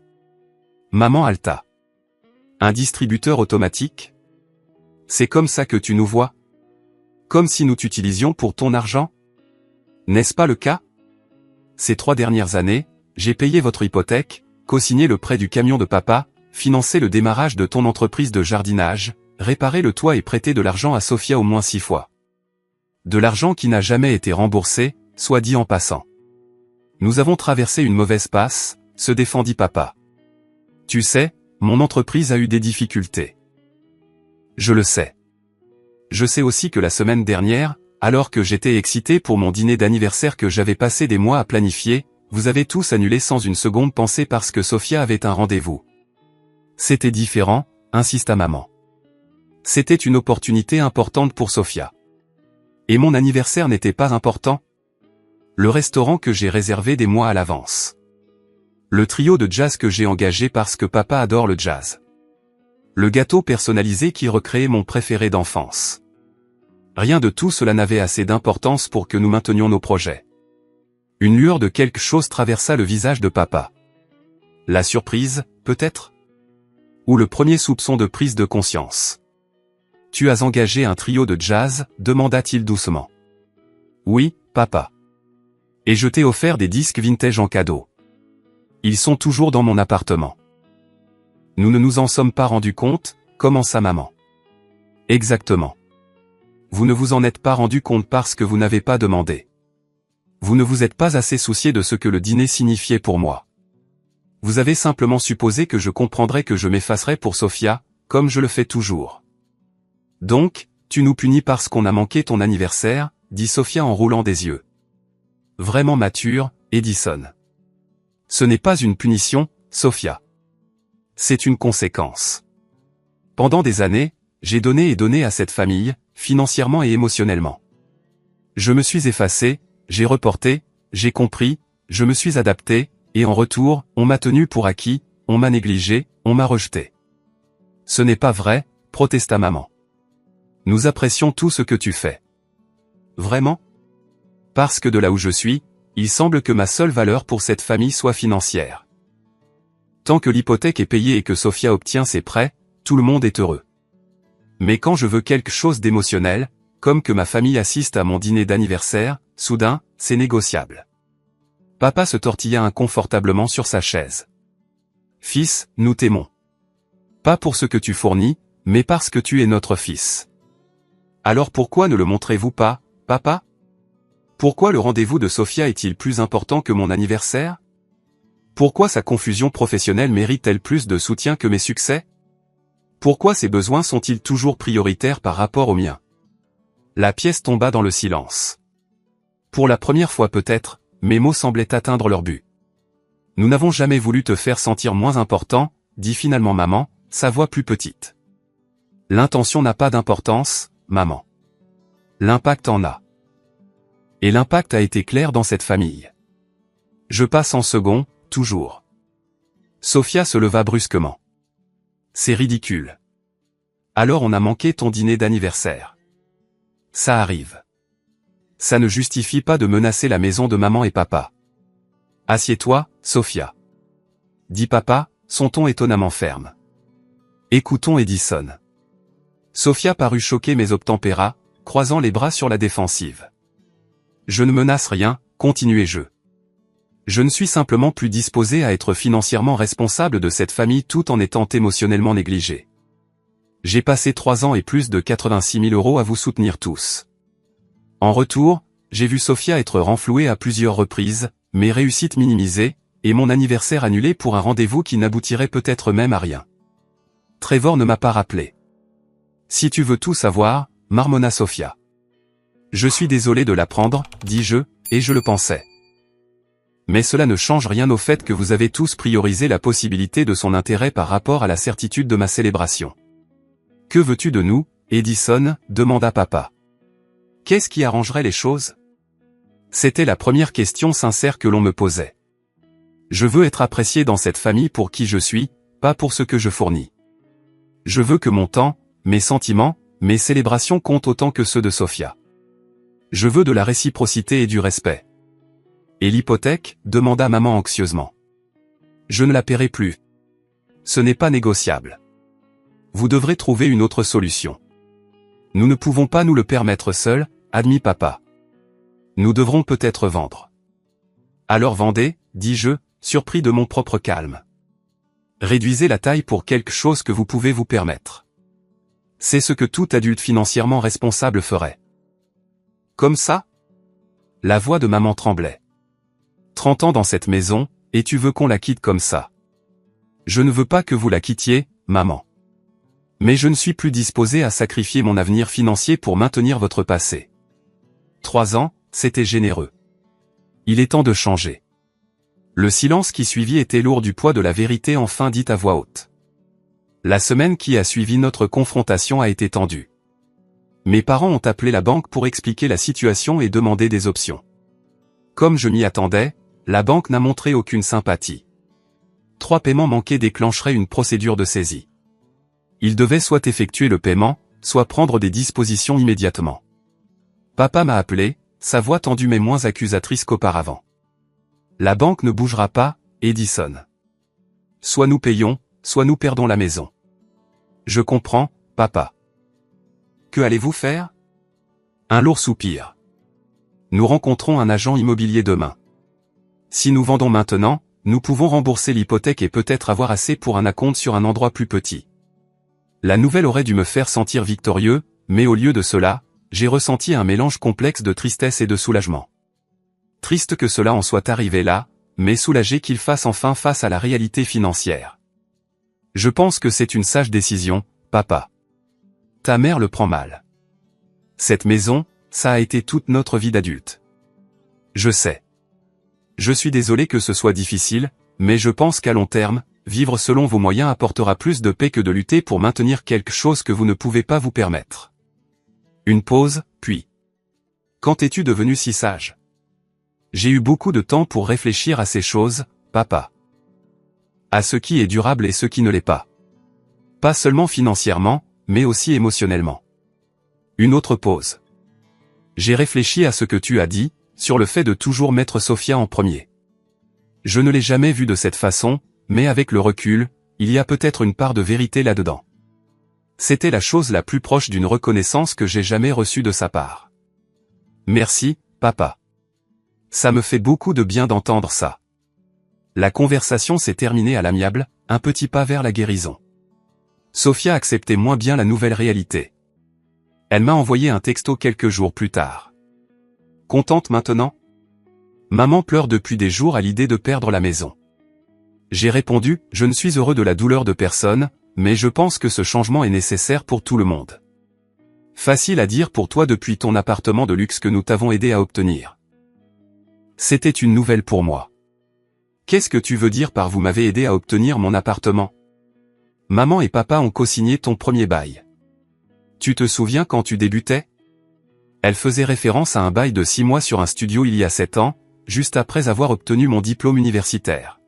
Speaker 1: Maman Alta. Un distributeur automatique? C'est comme ça que tu nous vois? Comme si nous t'utilisions pour ton argent? N'est-ce pas le cas? Ces 3 dernières années, j'ai payé votre hypothèque, co-signé le prêt du camion de papa, financé le démarrage de ton entreprise de jardinage, réparé le toit et prêté de l'argent à Sophia au moins 6 fois. De l'argent qui n'a jamais été remboursé, soit dit en passant. Nous avons traversé une mauvaise passe, se défendit papa. Tu sais, mon entreprise a eu des difficultés. Je le sais. Je sais aussi que la semaine dernière, alors que j'étais excité pour mon dîner d'anniversaire que j'avais passé des mois à planifier, vous avez tous annulé sans une seconde pensée parce que Sophia avait un rendez-vous. C'était différent, insista maman. C'était une opportunité importante pour Sophia. Et mon anniversaire n'était pas important? Le restaurant que j'ai réservé des mois à l'avance. Le trio de jazz que j'ai engagé parce que papa adore le jazz. Le gâteau personnalisé qui recréait mon préféré d'enfance. Rien de tout cela n'avait assez d'importance pour que nous maintenions nos projets. Une lueur de quelque chose traversa le visage de papa. La surprise, peut-être? Ou le premier soupçon de prise de conscience. Tu as engagé un trio de jazz, demanda-t-il doucement. Oui, papa. Et je t'ai offert des disques vintage en cadeau. Ils sont toujours dans mon appartement. Nous ne nous en sommes pas rendus compte, commença maman. Exactement. Vous ne vous en êtes pas rendu compte parce que vous n'avez pas demandé. Vous ne vous êtes pas assez soucié de ce que le dîner signifiait pour moi. Vous avez simplement supposé que je comprendrais que je m'effacerais pour Sophia, comme je le fais toujours. Donc, tu nous punis parce qu'on a manqué ton anniversaire, dit Sophia en roulant des yeux. Vraiment mature, Edison. Ce n'est pas une punition, Sophia. C'est une conséquence. Pendant des années, j'ai donné et donné à cette famille, financièrement et émotionnellement. Je me suis effacé, j'ai reporté, j'ai compris, je me suis adapté, et en retour, on m'a tenu pour acquis, on m'a négligé, on m'a rejeté. Ce n'est pas vrai, protesta maman. Nous apprécions tout ce que tu fais. Vraiment? Parce que de là où je suis, il semble que ma seule valeur pour cette famille soit financière. Tant que l'hypothèque est payée et que Sophia obtient ses prêts, tout le monde est heureux. Mais quand je veux quelque chose d'émotionnel, comme que ma famille assiste à mon dîner d'anniversaire, soudain, c'est négociable. Papa se tortilla inconfortablement sur sa chaise. Fils, nous t'aimons. Pas pour ce que tu fournis, mais parce que tu es notre fils. Alors pourquoi ne le montrez-vous pas, papa? Pourquoi le rendez-vous de Sophia est-il plus important que mon anniversaire? Pourquoi sa confusion professionnelle mérite-t-elle plus de soutien que mes succès? Pourquoi ses besoins sont-ils toujours prioritaires par rapport aux miens? La pièce tomba dans le silence. Pour la première fois peut-être, mes mots semblaient atteindre leur but. Nous n'avons jamais voulu te faire sentir moins important, dit finalement maman, sa voix plus petite. L'intention n'a pas d'importance, maman. L'impact en a. Et l'impact a été clair dans cette famille. Je passe en second, toujours. Sophia se leva brusquement. C'est ridicule. Alors on a manqué ton dîner d'anniversaire. Ça arrive. Ça ne justifie pas de menacer la maison de maman et papa. Assieds-toi, Sophia. Dit papa, son ton étonnamment ferme. Écoutons Edison. Sophia parut choquée mais obtempéra, croisant les bras sur la défensive. Je ne menace rien, continuai-je. Je ne suis simplement plus disposé à être financièrement responsable de cette famille tout en étant émotionnellement négligé. J'ai passé 3 ans et plus de 86 000 € à vous soutenir tous. En retour, j'ai vu Sophia être renflouée à plusieurs reprises, mes réussites minimisées, et mon anniversaire annulé pour un rendez-vous qui n'aboutirait peut-être même à rien. Trevor ne m'a pas rappelé. Si tu veux tout savoir, marmonna Sophia. Je suis désolé de l'apprendre, dis-je, et je le pensais. Mais cela ne change rien au fait que vous avez tous priorisé la possibilité de son intérêt par rapport à la certitude de ma célébration. Que veux-tu de nous, Edison, demanda papa. Qu'est-ce qui arrangerait les choses? C'était la première question sincère que l'on me posait. Je veux être apprécié dans cette famille pour qui je suis, pas pour ce que je fournis. Je veux que mon temps, mes sentiments, mes célébrations comptent autant que ceux de Sophia. Je veux de la réciprocité et du respect. Et l'hypothèque, demanda maman anxieusement. Je ne la paierai plus. Ce n'est pas négociable. Vous devrez trouver une autre solution. Nous ne pouvons pas nous le permettre seuls, admit papa. Nous devrons peut-être vendre. Alors vendez, dis-je, surpris de mon propre calme. Réduisez la taille pour quelque chose que vous pouvez vous permettre. C'est ce que tout adulte financièrement responsable ferait. Comme ça? La voix de maman tremblait. 30 ans dans cette maison, et tu veux qu'on la quitte comme ça? Je ne veux pas que vous la quittiez, maman. Mais je ne suis plus disposé à sacrifier mon avenir financier pour maintenir votre passé. 3 ans, c'était généreux. Il est temps de changer. Le silence qui suivit était lourd du poids de la vérité enfin dite à voix haute. La semaine qui a suivi notre confrontation a été tendue. Mes parents ont appelé la banque pour expliquer la situation et demander des options. Comme je m'y attendais, la banque n'a montré aucune sympathie. 3 paiements manqués déclencheraient une procédure de saisie. Ils devaient soit effectuer le paiement, soit prendre des dispositions immédiatement. Papa m'a appelé, sa voix tendue mais moins accusatrice qu'auparavant. La banque ne bougera pas, Edison. Soit nous payons, soit nous perdons la maison. Je comprends, papa. Que allez-vous faire? Un lourd soupir. Nous rencontrons un agent immobilier demain. Si nous vendons maintenant, nous pouvons rembourser l'hypothèque et peut-être avoir assez pour un acompte sur un endroit plus petit. La nouvelle aurait dû me faire sentir victorieux, mais au lieu de cela, j'ai ressenti un mélange complexe de tristesse et de soulagement. Triste que cela en soit arrivé là, mais soulagé qu'il fasse enfin face à la réalité financière. Je pense que c'est une sage décision, papa. Ta mère le prend mal. Cette maison, ça a été toute notre vie d'adulte. Je sais. Je suis désolé que ce soit difficile, mais je pense qu'à long terme, vivre selon vos moyens apportera plus de paix que de lutter pour maintenir quelque chose que vous ne pouvez pas vous permettre. Une pause, puis. Quand es-tu devenu si sage? J'ai eu beaucoup de temps pour réfléchir à ces choses, papa. À ce qui est durable et ce qui ne l'est pas. Pas seulement financièrement, mais aussi émotionnellement. Une autre pause. J'ai réfléchi à ce que tu as dit, sur le fait de toujours mettre Sophia en premier. Je ne l'ai jamais vu de cette façon, mais avec le recul, il y a peut-être une part de vérité là-dedans. C'était la chose la plus proche d'une reconnaissance que j'ai jamais reçue de sa part. Merci, papa. Ça me fait beaucoup de bien d'entendre ça. La conversation s'est terminée à l'amiable, un petit pas vers la guérison. Sophia acceptait moins bien la nouvelle réalité. Elle m'a envoyé un texto quelques jours plus tard. Contente maintenant? Maman pleure depuis des jours à l'idée de perdre la maison. J'ai répondu, je ne suis heureux de la douleur de personne, mais je pense que ce changement est nécessaire pour tout le monde. Facile à dire pour toi depuis ton appartement de luxe que nous t'avons aidé à obtenir. C'était une nouvelle pour moi. Qu'est-ce que tu veux dire par vous m'avez aidé à obtenir mon appartement? Maman et papa ont co-signé ton premier bail. Tu te souviens quand tu débutais? Elle faisait référence à un bail de 6 mois sur un studio il y a 7 ans, juste après avoir obtenu mon diplôme universitaire.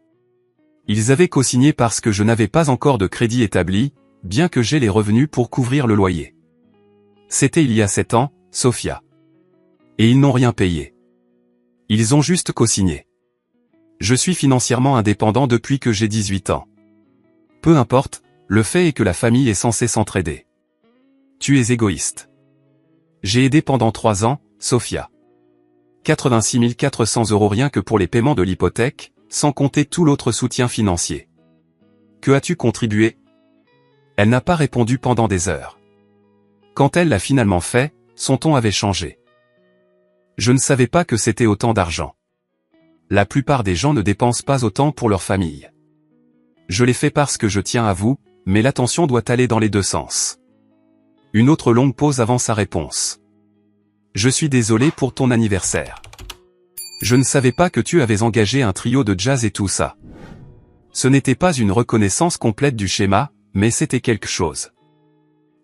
Speaker 1: Ils avaient co-signé parce que je n'avais pas encore de crédit établi, bien que j'aie les revenus pour couvrir le loyer. C'était il y a 7 ans, Sophia. Et ils n'ont rien payé. Ils ont juste co-signé. Je suis financièrement indépendant depuis que j'ai 18 ans. Peu importe, le fait est que la famille est censée s'entraider. Tu es égoïste. J'ai aidé pendant 3 ans, Sophia. 86 400 € rien que pour les paiements de l'hypothèque, sans compter tout l'autre soutien financier. Que as-tu contribué? Elle n'a pas répondu pendant des heures. Quand elle l'a finalement fait, son ton avait changé. Je ne savais pas que c'était autant d'argent. La plupart des gens ne dépensent pas autant pour leur famille. Je l'ai fait parce que je tiens à vous, mais l'attention doit aller dans les deux sens. Une autre longue pause avant sa réponse. Je suis désolé pour ton anniversaire. Je ne savais pas que tu avais engagé un trio de jazz et tout ça. Ce n'était pas une reconnaissance complète du schéma, mais c'était quelque chose.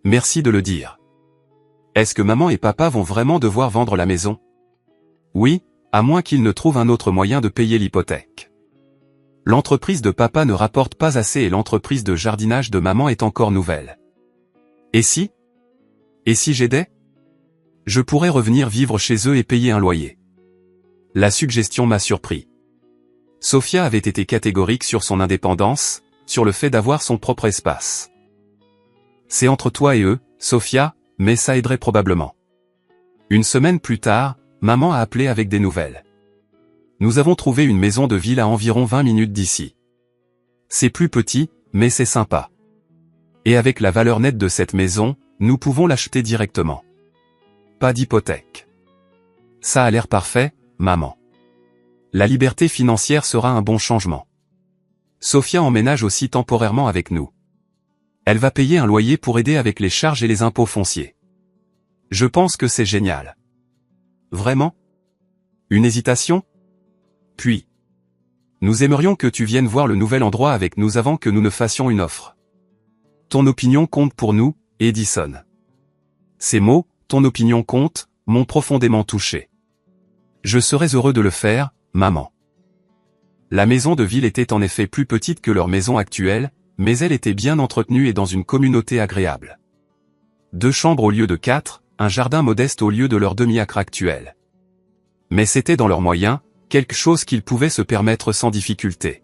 Speaker 1: Merci de le dire. Est-ce que maman et papa vont vraiment devoir vendre la maison? Oui, à moins qu'ils ne trouvent un autre moyen de payer l'hypothèque. L'entreprise de papa ne rapporte pas assez et l'entreprise de jardinage de maman est encore nouvelle. Et si? Et si j'aidais? Je pourrais revenir vivre chez eux et payer un loyer. La suggestion m'a surpris. Sophia avait été catégorique sur son indépendance, sur le fait d'avoir son propre espace. C'est entre toi et eux, Sophia, mais ça aiderait probablement. Une semaine plus tard, maman a appelé avec des nouvelles. Nous avons trouvé une maison de ville à environ 20 minutes d'ici. C'est plus petit, mais c'est sympa. Et avec la valeur nette de cette maison, nous pouvons l'acheter directement. Pas d'hypothèque. Ça a l'air parfait, maman. La liberté financière sera un bon changement. Sophia emménage aussi temporairement avec nous. Elle va payer un loyer pour aider avec les charges et les impôts fonciers. Je pense que c'est génial. Vraiment? Une hésitation? Puis. Nous aimerions que tu viennes voir le nouvel endroit avec nous avant que nous ne fassions une offre. Ton opinion compte pour nous, Edison. Ces mots, ton opinion compte, m'ont profondément touché. Je serais heureux de le faire, maman. La maison de ville était en effet plus petite que leur maison actuelle, mais elle était bien entretenue et dans une communauté agréable. 2 chambres au lieu de 4, un jardin modeste au lieu de leur demi-acre actuel. Mais c'était dans leurs moyens, quelque chose qu'ils pouvaient se permettre sans difficulté.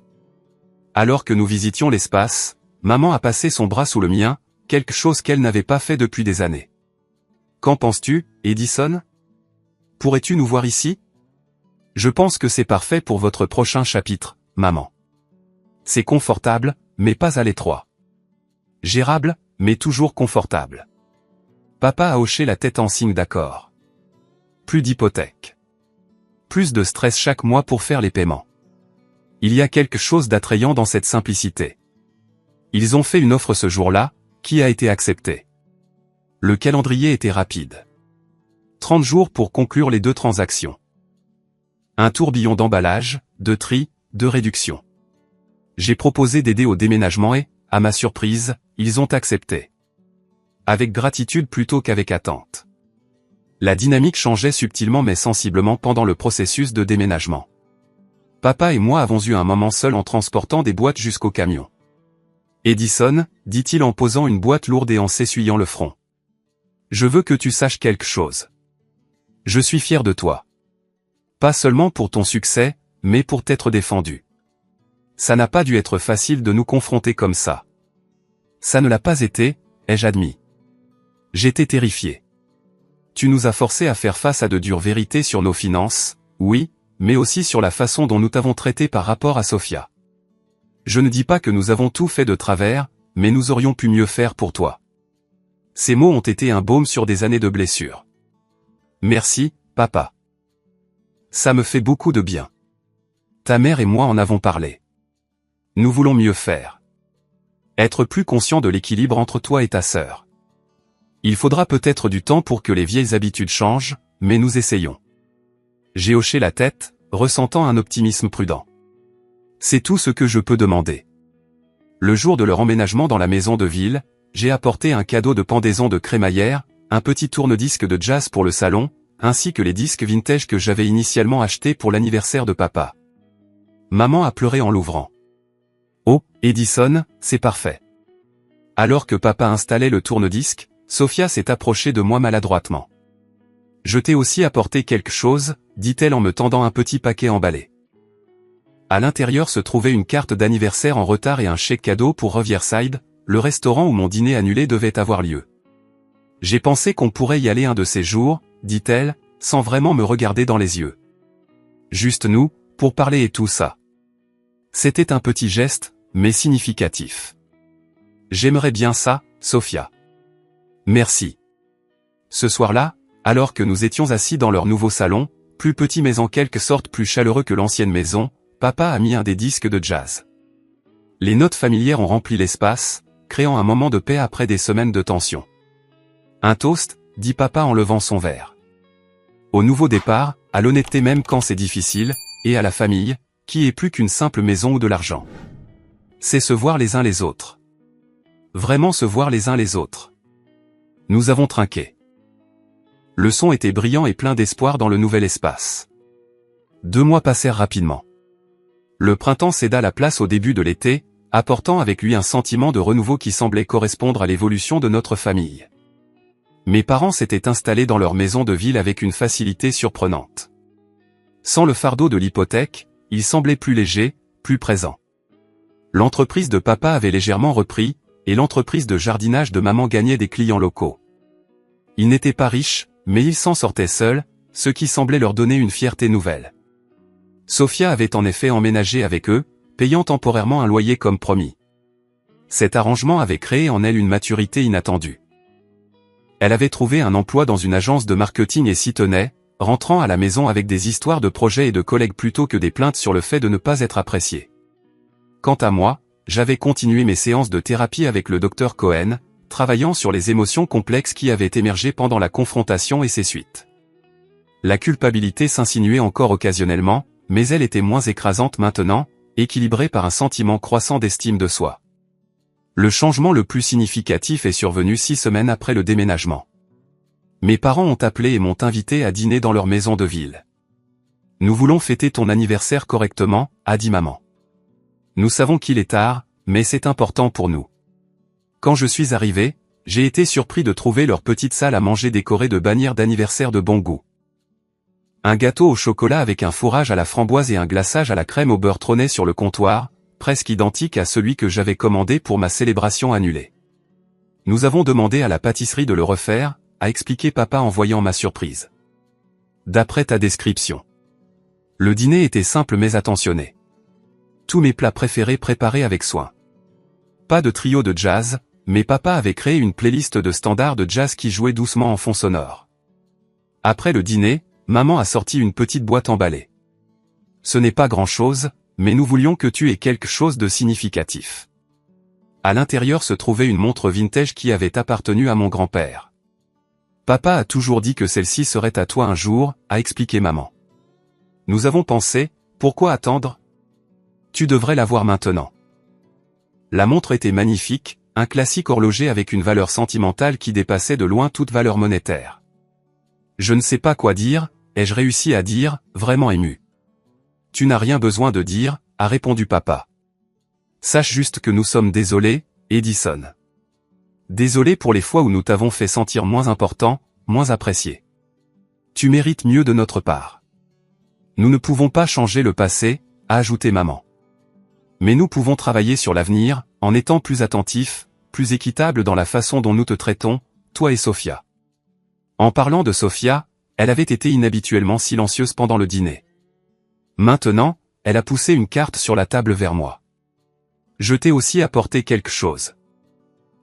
Speaker 1: Alors que nous visitions l'espace, maman a passé son bras sous le mien, quelque chose qu'elle n'avait pas fait depuis des années. Qu'en penses-tu, Edison? Pourrais-tu nous voir ici? Je pense que c'est parfait pour votre prochain chapitre, maman. C'est confortable, mais pas à l'étroit. Gérable, mais toujours confortable. Papa a hoché la tête en signe d'accord. Plus d'hypothèque. Plus de stress chaque mois pour faire les paiements. Il y a quelque chose d'attrayant dans cette simplicité. Ils ont fait une offre ce jour-là, qui a été acceptée. Le calendrier était rapide. 30 jours pour conclure les 2 transactions. Un tourbillon d'emballage, de tri, de réduction. J'ai proposé d'aider au déménagement et, à ma surprise, ils ont accepté. Avec gratitude plutôt qu'avec attente. La dynamique changeait subtilement mais sensiblement pendant le processus de déménagement. Papa et moi avons eu un moment seul en transportant des boîtes jusqu'au camion. Edison, dit-il en posant une boîte lourde et en s'essuyant le front. Je veux que tu saches quelque chose. Je suis fier de toi. Pas seulement pour ton succès, mais pour t'être défendu. Ça n'a pas dû être facile de nous confronter comme ça. Ça ne l'a pas été, ai-je admis. J'étais terrifié. Tu nous as forcés à faire face à de dures vérités sur nos finances, oui, mais aussi sur la façon dont nous t'avons traité par rapport à Sophia. Je ne dis pas que nous avons tout fait de travers, mais nous aurions pu mieux faire pour toi. Ces mots ont été un baume sur des années de blessures. Merci, papa. Ça me fait beaucoup de bien. Ta mère et moi en avons parlé. Nous voulons mieux faire. Être plus conscient de l'équilibre entre toi et ta sœur. Il faudra peut-être du temps pour que les vieilles habitudes changent, mais nous essayons. J'ai hoché la tête, ressentant un optimisme prudent. C'est tout ce que je peux demander. Le jour de leur emménagement dans la maison de ville, j'ai apporté un cadeau de pendaison de crémaillère, un petit tourne-disque de jazz pour le salon, ainsi que les disques vintage que j'avais initialement achetés pour l'anniversaire de papa. Maman a pleuré en l'ouvrant. Oh, Edison, c'est parfait. Alors que papa installait le tourne-disque, Sophia s'est approchée de moi maladroitement. Je t'ai aussi apporté quelque chose, dit-elle en me tendant un petit paquet emballé. À l'intérieur se trouvait une carte d'anniversaire en retard et un chèque cadeau pour Riverside, le restaurant où mon dîner annulé devait avoir lieu. J'ai pensé qu'on pourrait y aller un de ces jours, dit-elle, sans vraiment me regarder dans les yeux. Juste nous, pour parler et tout ça. C'était un petit geste, mais significatif. J'aimerais bien ça, Sophia. Merci. Ce soir-là, alors que nous étions assis dans leur nouveau salon, plus petit mais en quelque sorte plus chaleureux que l'ancienne maison, papa a mis un des disques de jazz. Les notes familières ont rempli l'espace, créant un moment de paix après des semaines de tension. Un toast, dit papa en levant son verre. Au nouveau départ, à l'honnêteté même quand c'est difficile, et à la famille, qui est plus qu'une simple maison ou de l'argent. C'est se voir les uns les autres. Vraiment se voir les uns les autres. Nous avons trinqué. Le son était brillant et plein d'espoir dans le nouvel espace. 2 mois passèrent rapidement. Le printemps céda la place au début de l'été, apportant avec lui un sentiment de renouveau qui semblait correspondre à l'évolution de notre famille. Mes parents s'étaient installés dans leur maison de ville avec une facilité surprenante. Sans le fardeau de l'hypothèque, ils semblaient plus légers, plus présents. L'entreprise de papa avait légèrement repris, et l'entreprise de jardinage de maman gagnait des clients locaux. Ils n'étaient pas riches, mais ils s'en sortaient seuls, ce qui semblait leur donner une fierté nouvelle. Sophia avait en effet emménagé avec eux, payant temporairement un loyer comme promis. Cet arrangement avait créé en elle une maturité inattendue. Elle avait trouvé un emploi dans une agence de marketing et s'y tenait, rentrant à la maison avec des histoires de projets et de collègues plutôt que des plaintes sur le fait de ne pas être appréciée. Quant à moi, j'avais continué mes séances de thérapie avec le docteur Cohen, travaillant sur les émotions complexes qui avaient émergé pendant la confrontation et ses suites. La culpabilité s'insinuait encore occasionnellement, mais elle était moins écrasante maintenant, équilibrée par un sentiment croissant d'estime de soi. Le changement le plus significatif est survenu 6 semaines après le déménagement. Mes parents ont appelé et m'ont invité à dîner dans leur maison de ville. « Nous voulons fêter ton anniversaire correctement », a dit maman. « Nous savons qu'il est tard, mais c'est important pour nous. » Quand je suis arrivé, j'ai été surpris de trouver leur petite salle à manger décorée de bannières d'anniversaire de bon goût. Un gâteau au chocolat avec un fourrage à la framboise et un glaçage à la crème au beurre trônait sur le comptoir, presque identique à celui que j'avais commandé pour ma célébration annulée. Nous avons demandé à la pâtisserie de le refaire, a expliqué papa en voyant ma surprise. D'après ta description. Le dîner était simple mais attentionné. Tous mes plats préférés préparés avec soin. Pas de trio de jazz, mais papa avait créé une playlist de standards de jazz qui jouait doucement en fond sonore. Après le dîner, maman a sorti une petite boîte emballée. Ce n'est pas grand-chose, mais nous voulions que tu aies quelque chose de significatif. À l'intérieur se trouvait une montre vintage qui avait appartenu à mon grand-père. Papa a toujours dit que celle-ci serait à toi un jour, a expliqué maman. Nous avons pensé, pourquoi attendre? Tu devrais l'avoir maintenant. La montre était magnifique, un classique horloger avec une valeur sentimentale qui dépassait de loin toute valeur monétaire. Je ne sais pas quoi dire, ai-je réussi à dire, vraiment ému. Tu n'as rien besoin de dire, a répondu papa. Sache juste que nous sommes désolés, Edison. Désolé pour les fois où nous t'avons fait sentir moins important, moins apprécié. Tu mérites mieux de notre part. Nous ne pouvons pas changer le passé, a ajouté maman. Mais nous pouvons travailler sur l'avenir, en étant plus attentifs, plus équitables dans la façon dont nous te traitons, toi et Sophia. En parlant de Sophia, elle avait été inhabituellement silencieuse pendant le dîner. Maintenant, elle a poussé une carte sur la table vers moi. Je t'ai aussi apporté quelque chose.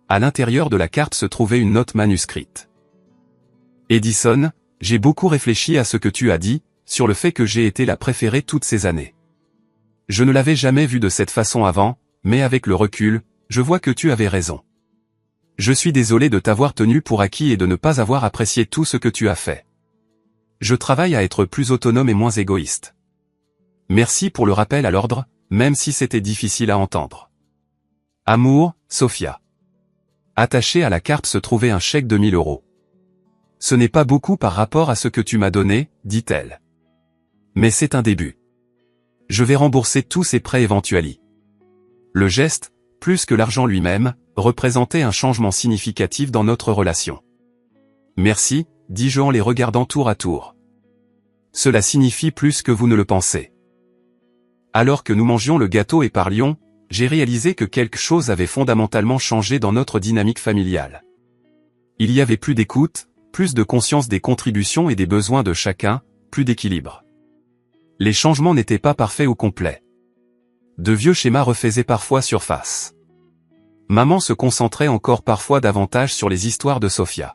Speaker 1: À l'intérieur de la carte se trouvait une note manuscrite. Edison, j'ai beaucoup réfléchi à ce que tu as dit, sur le fait que j'ai été la préférée toutes ces années. Je ne l'avais jamais vu de cette façon avant, mais avec le recul, je vois que tu avais raison. Je suis désolé de t'avoir tenu pour acquis et de ne pas avoir apprécié tout ce que tu as fait. Je travaille à être plus autonome et moins égoïste. Merci pour le rappel à l'ordre, même si c'était difficile à entendre. Amour, Sophia. Attaché à la carte se trouvait un chèque de 1000 €. Ce n'est pas beaucoup par rapport à ce que tu m'as donné, dit-elle. Mais c'est un début. Je vais rembourser tous ces prêts éventuels. Le geste, plus que l'argent lui-même, représentait un changement significatif dans notre relation. Merci, dis-je en les regardant tour à tour. Cela signifie plus que vous ne le pensez. Alors que nous mangions le gâteau et parlions, j'ai réalisé que quelque chose avait fondamentalement changé dans notre dynamique familiale. Il y avait plus d'écoute, plus de conscience des contributions et des besoins de chacun, plus d'équilibre. Les changements n'étaient pas parfaits ou complets. De vieux schémas refaisaient parfois surface. Maman se concentrait encore parfois davantage sur les histoires de Sophia.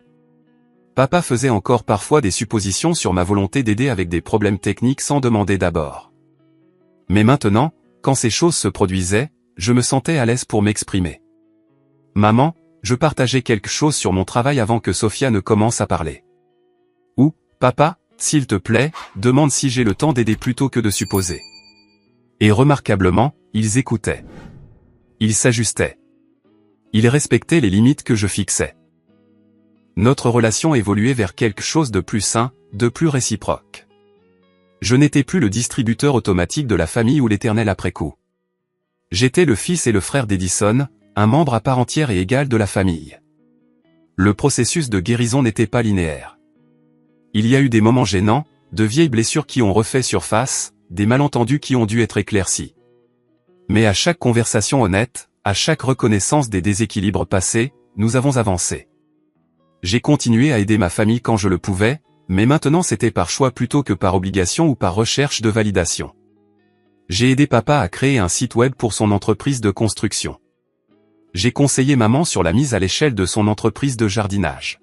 Speaker 1: Papa faisait encore parfois des suppositions sur ma volonté d'aider avec des problèmes techniques sans demander d'abord. Mais maintenant, quand ces choses se produisaient, je me sentais à l'aise pour m'exprimer. Maman, je partageais quelque chose sur mon travail avant que Sophia ne commence à parler. Ou, papa, S'il te plaît, demande si j'ai le temps d'aider plutôt que de supposer. Et remarquablement, ils écoutaient. Ils s'ajustaient. Ils respectaient les limites que je fixais. Notre relation évoluait vers quelque chose de plus sain, de plus réciproque. Je n'étais plus le distributeur automatique de la famille ou l'éternel après-coup. J'étais le fils et le frère d'Edison, un membre à part entière et égal de la famille. Le processus de guérison n'était pas linéaire. Il y a eu des moments gênants, de vieilles blessures qui ont refait surface, des malentendus qui ont dû être éclaircis. Mais à chaque conversation honnête, à chaque reconnaissance des déséquilibres passés, nous avons avancé. J'ai continué à aider ma famille quand je le pouvais, mais maintenant c'était par choix plutôt que par obligation ou par recherche de validation. J'ai aidé papa à créer un site web pour son entreprise de construction. J'ai conseillé maman sur la mise à l'échelle de son entreprise de jardinage.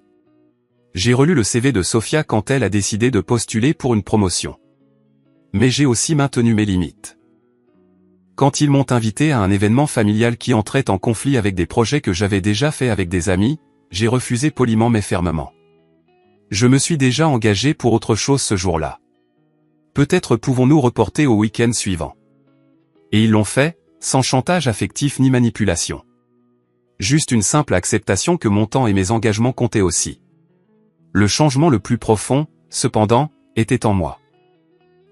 Speaker 1: J'ai relu le CV de Sophia quand elle a décidé de postuler pour une promotion. Mais j'ai aussi maintenu mes limites. Quand ils m'ont invité à un événement familial qui entrait en conflit avec des projets que j'avais déjà faits avec des amis, j'ai refusé poliment mais fermement. Je me suis déjà engagé pour autre chose ce jour-là. Peut-être pouvons-nous reporter au week-end suivant. Et ils l'ont fait, sans chantage affectif ni manipulation. Juste une simple acceptation que mon temps et mes engagements comptaient aussi. Le changement le plus profond, cependant, était en moi.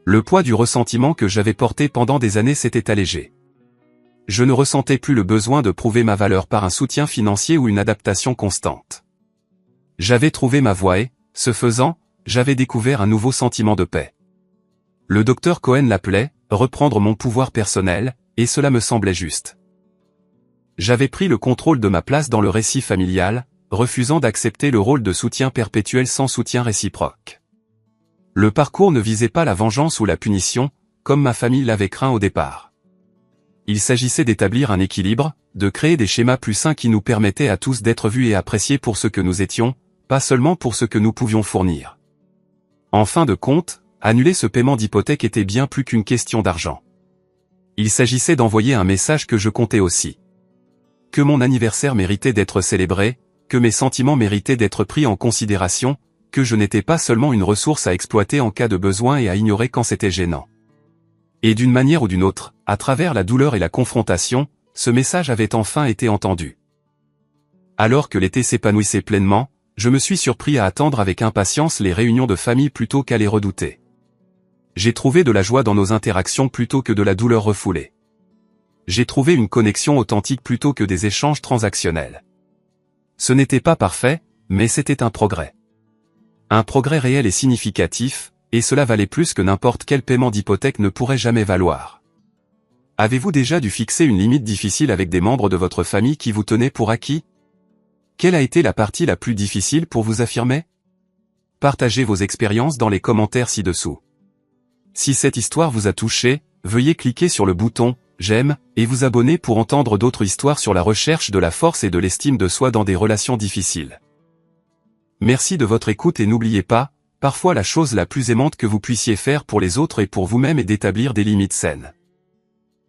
Speaker 1: Le poids du ressentiment que j'avais porté pendant des années s'était allégé. Je ne ressentais plus le besoin de prouver ma valeur par un soutien financier ou une adaptation constante. J'avais trouvé ma voie et, ce faisant, j'avais découvert un nouveau sentiment de paix. Le docteur Cohen l'appelait « reprendre mon pouvoir personnel », et cela me semblait juste. J'avais pris le contrôle de ma place dans le récit familial, refusant d'accepter le rôle de soutien perpétuel sans soutien réciproque. Le parcours ne visait pas la vengeance ou la punition, comme ma famille l'avait craint au départ. Il s'agissait d'établir un équilibre, de créer des schémas plus sains qui nous permettaient à tous d'être vus et appréciés pour ce que nous étions, pas seulement pour ce que nous pouvions fournir. En fin de compte, annuler ce paiement d'hypothèque était bien plus qu'une question d'argent. Il s'agissait d'envoyer un message que je comptais aussi. Que mon anniversaire méritait d'être célébré, que mes sentiments méritaient d'être pris en considération, que je n'étais pas seulement une ressource à exploiter en cas de besoin et à ignorer quand c'était gênant. Et d'une manière ou d'une autre, à travers la douleur et la confrontation, ce message avait enfin été entendu. Alors que l'été s'épanouissait pleinement, je me suis surpris à attendre avec impatience les réunions de famille plutôt qu'à les redouter. J'ai trouvé de la joie dans nos interactions plutôt que de la douleur refoulée. J'ai trouvé une connexion authentique plutôt que des échanges transactionnels. Ce n'était pas parfait, mais c'était un progrès. Un progrès réel et significatif, et cela valait plus que n'importe quel paiement d'hypothèque ne pourrait jamais valoir. Avez-vous déjà dû fixer une limite difficile avec des membres de votre famille qui vous tenaient pour acquis? Quelle a été la partie la plus difficile pour vous affirmer? Partagez vos expériences dans les commentaires ci-dessous. Si cette histoire vous a touché, veuillez cliquer sur le bouton « J'aime » et vous abonner pour entendre d'autres histoires sur la recherche de la force et de l'estime de soi dans des relations difficiles. Merci de votre écoute et n'oubliez pas, parfois la chose la plus aimante que vous puissiez faire pour les autres et pour vous-même est d'établir des limites saines.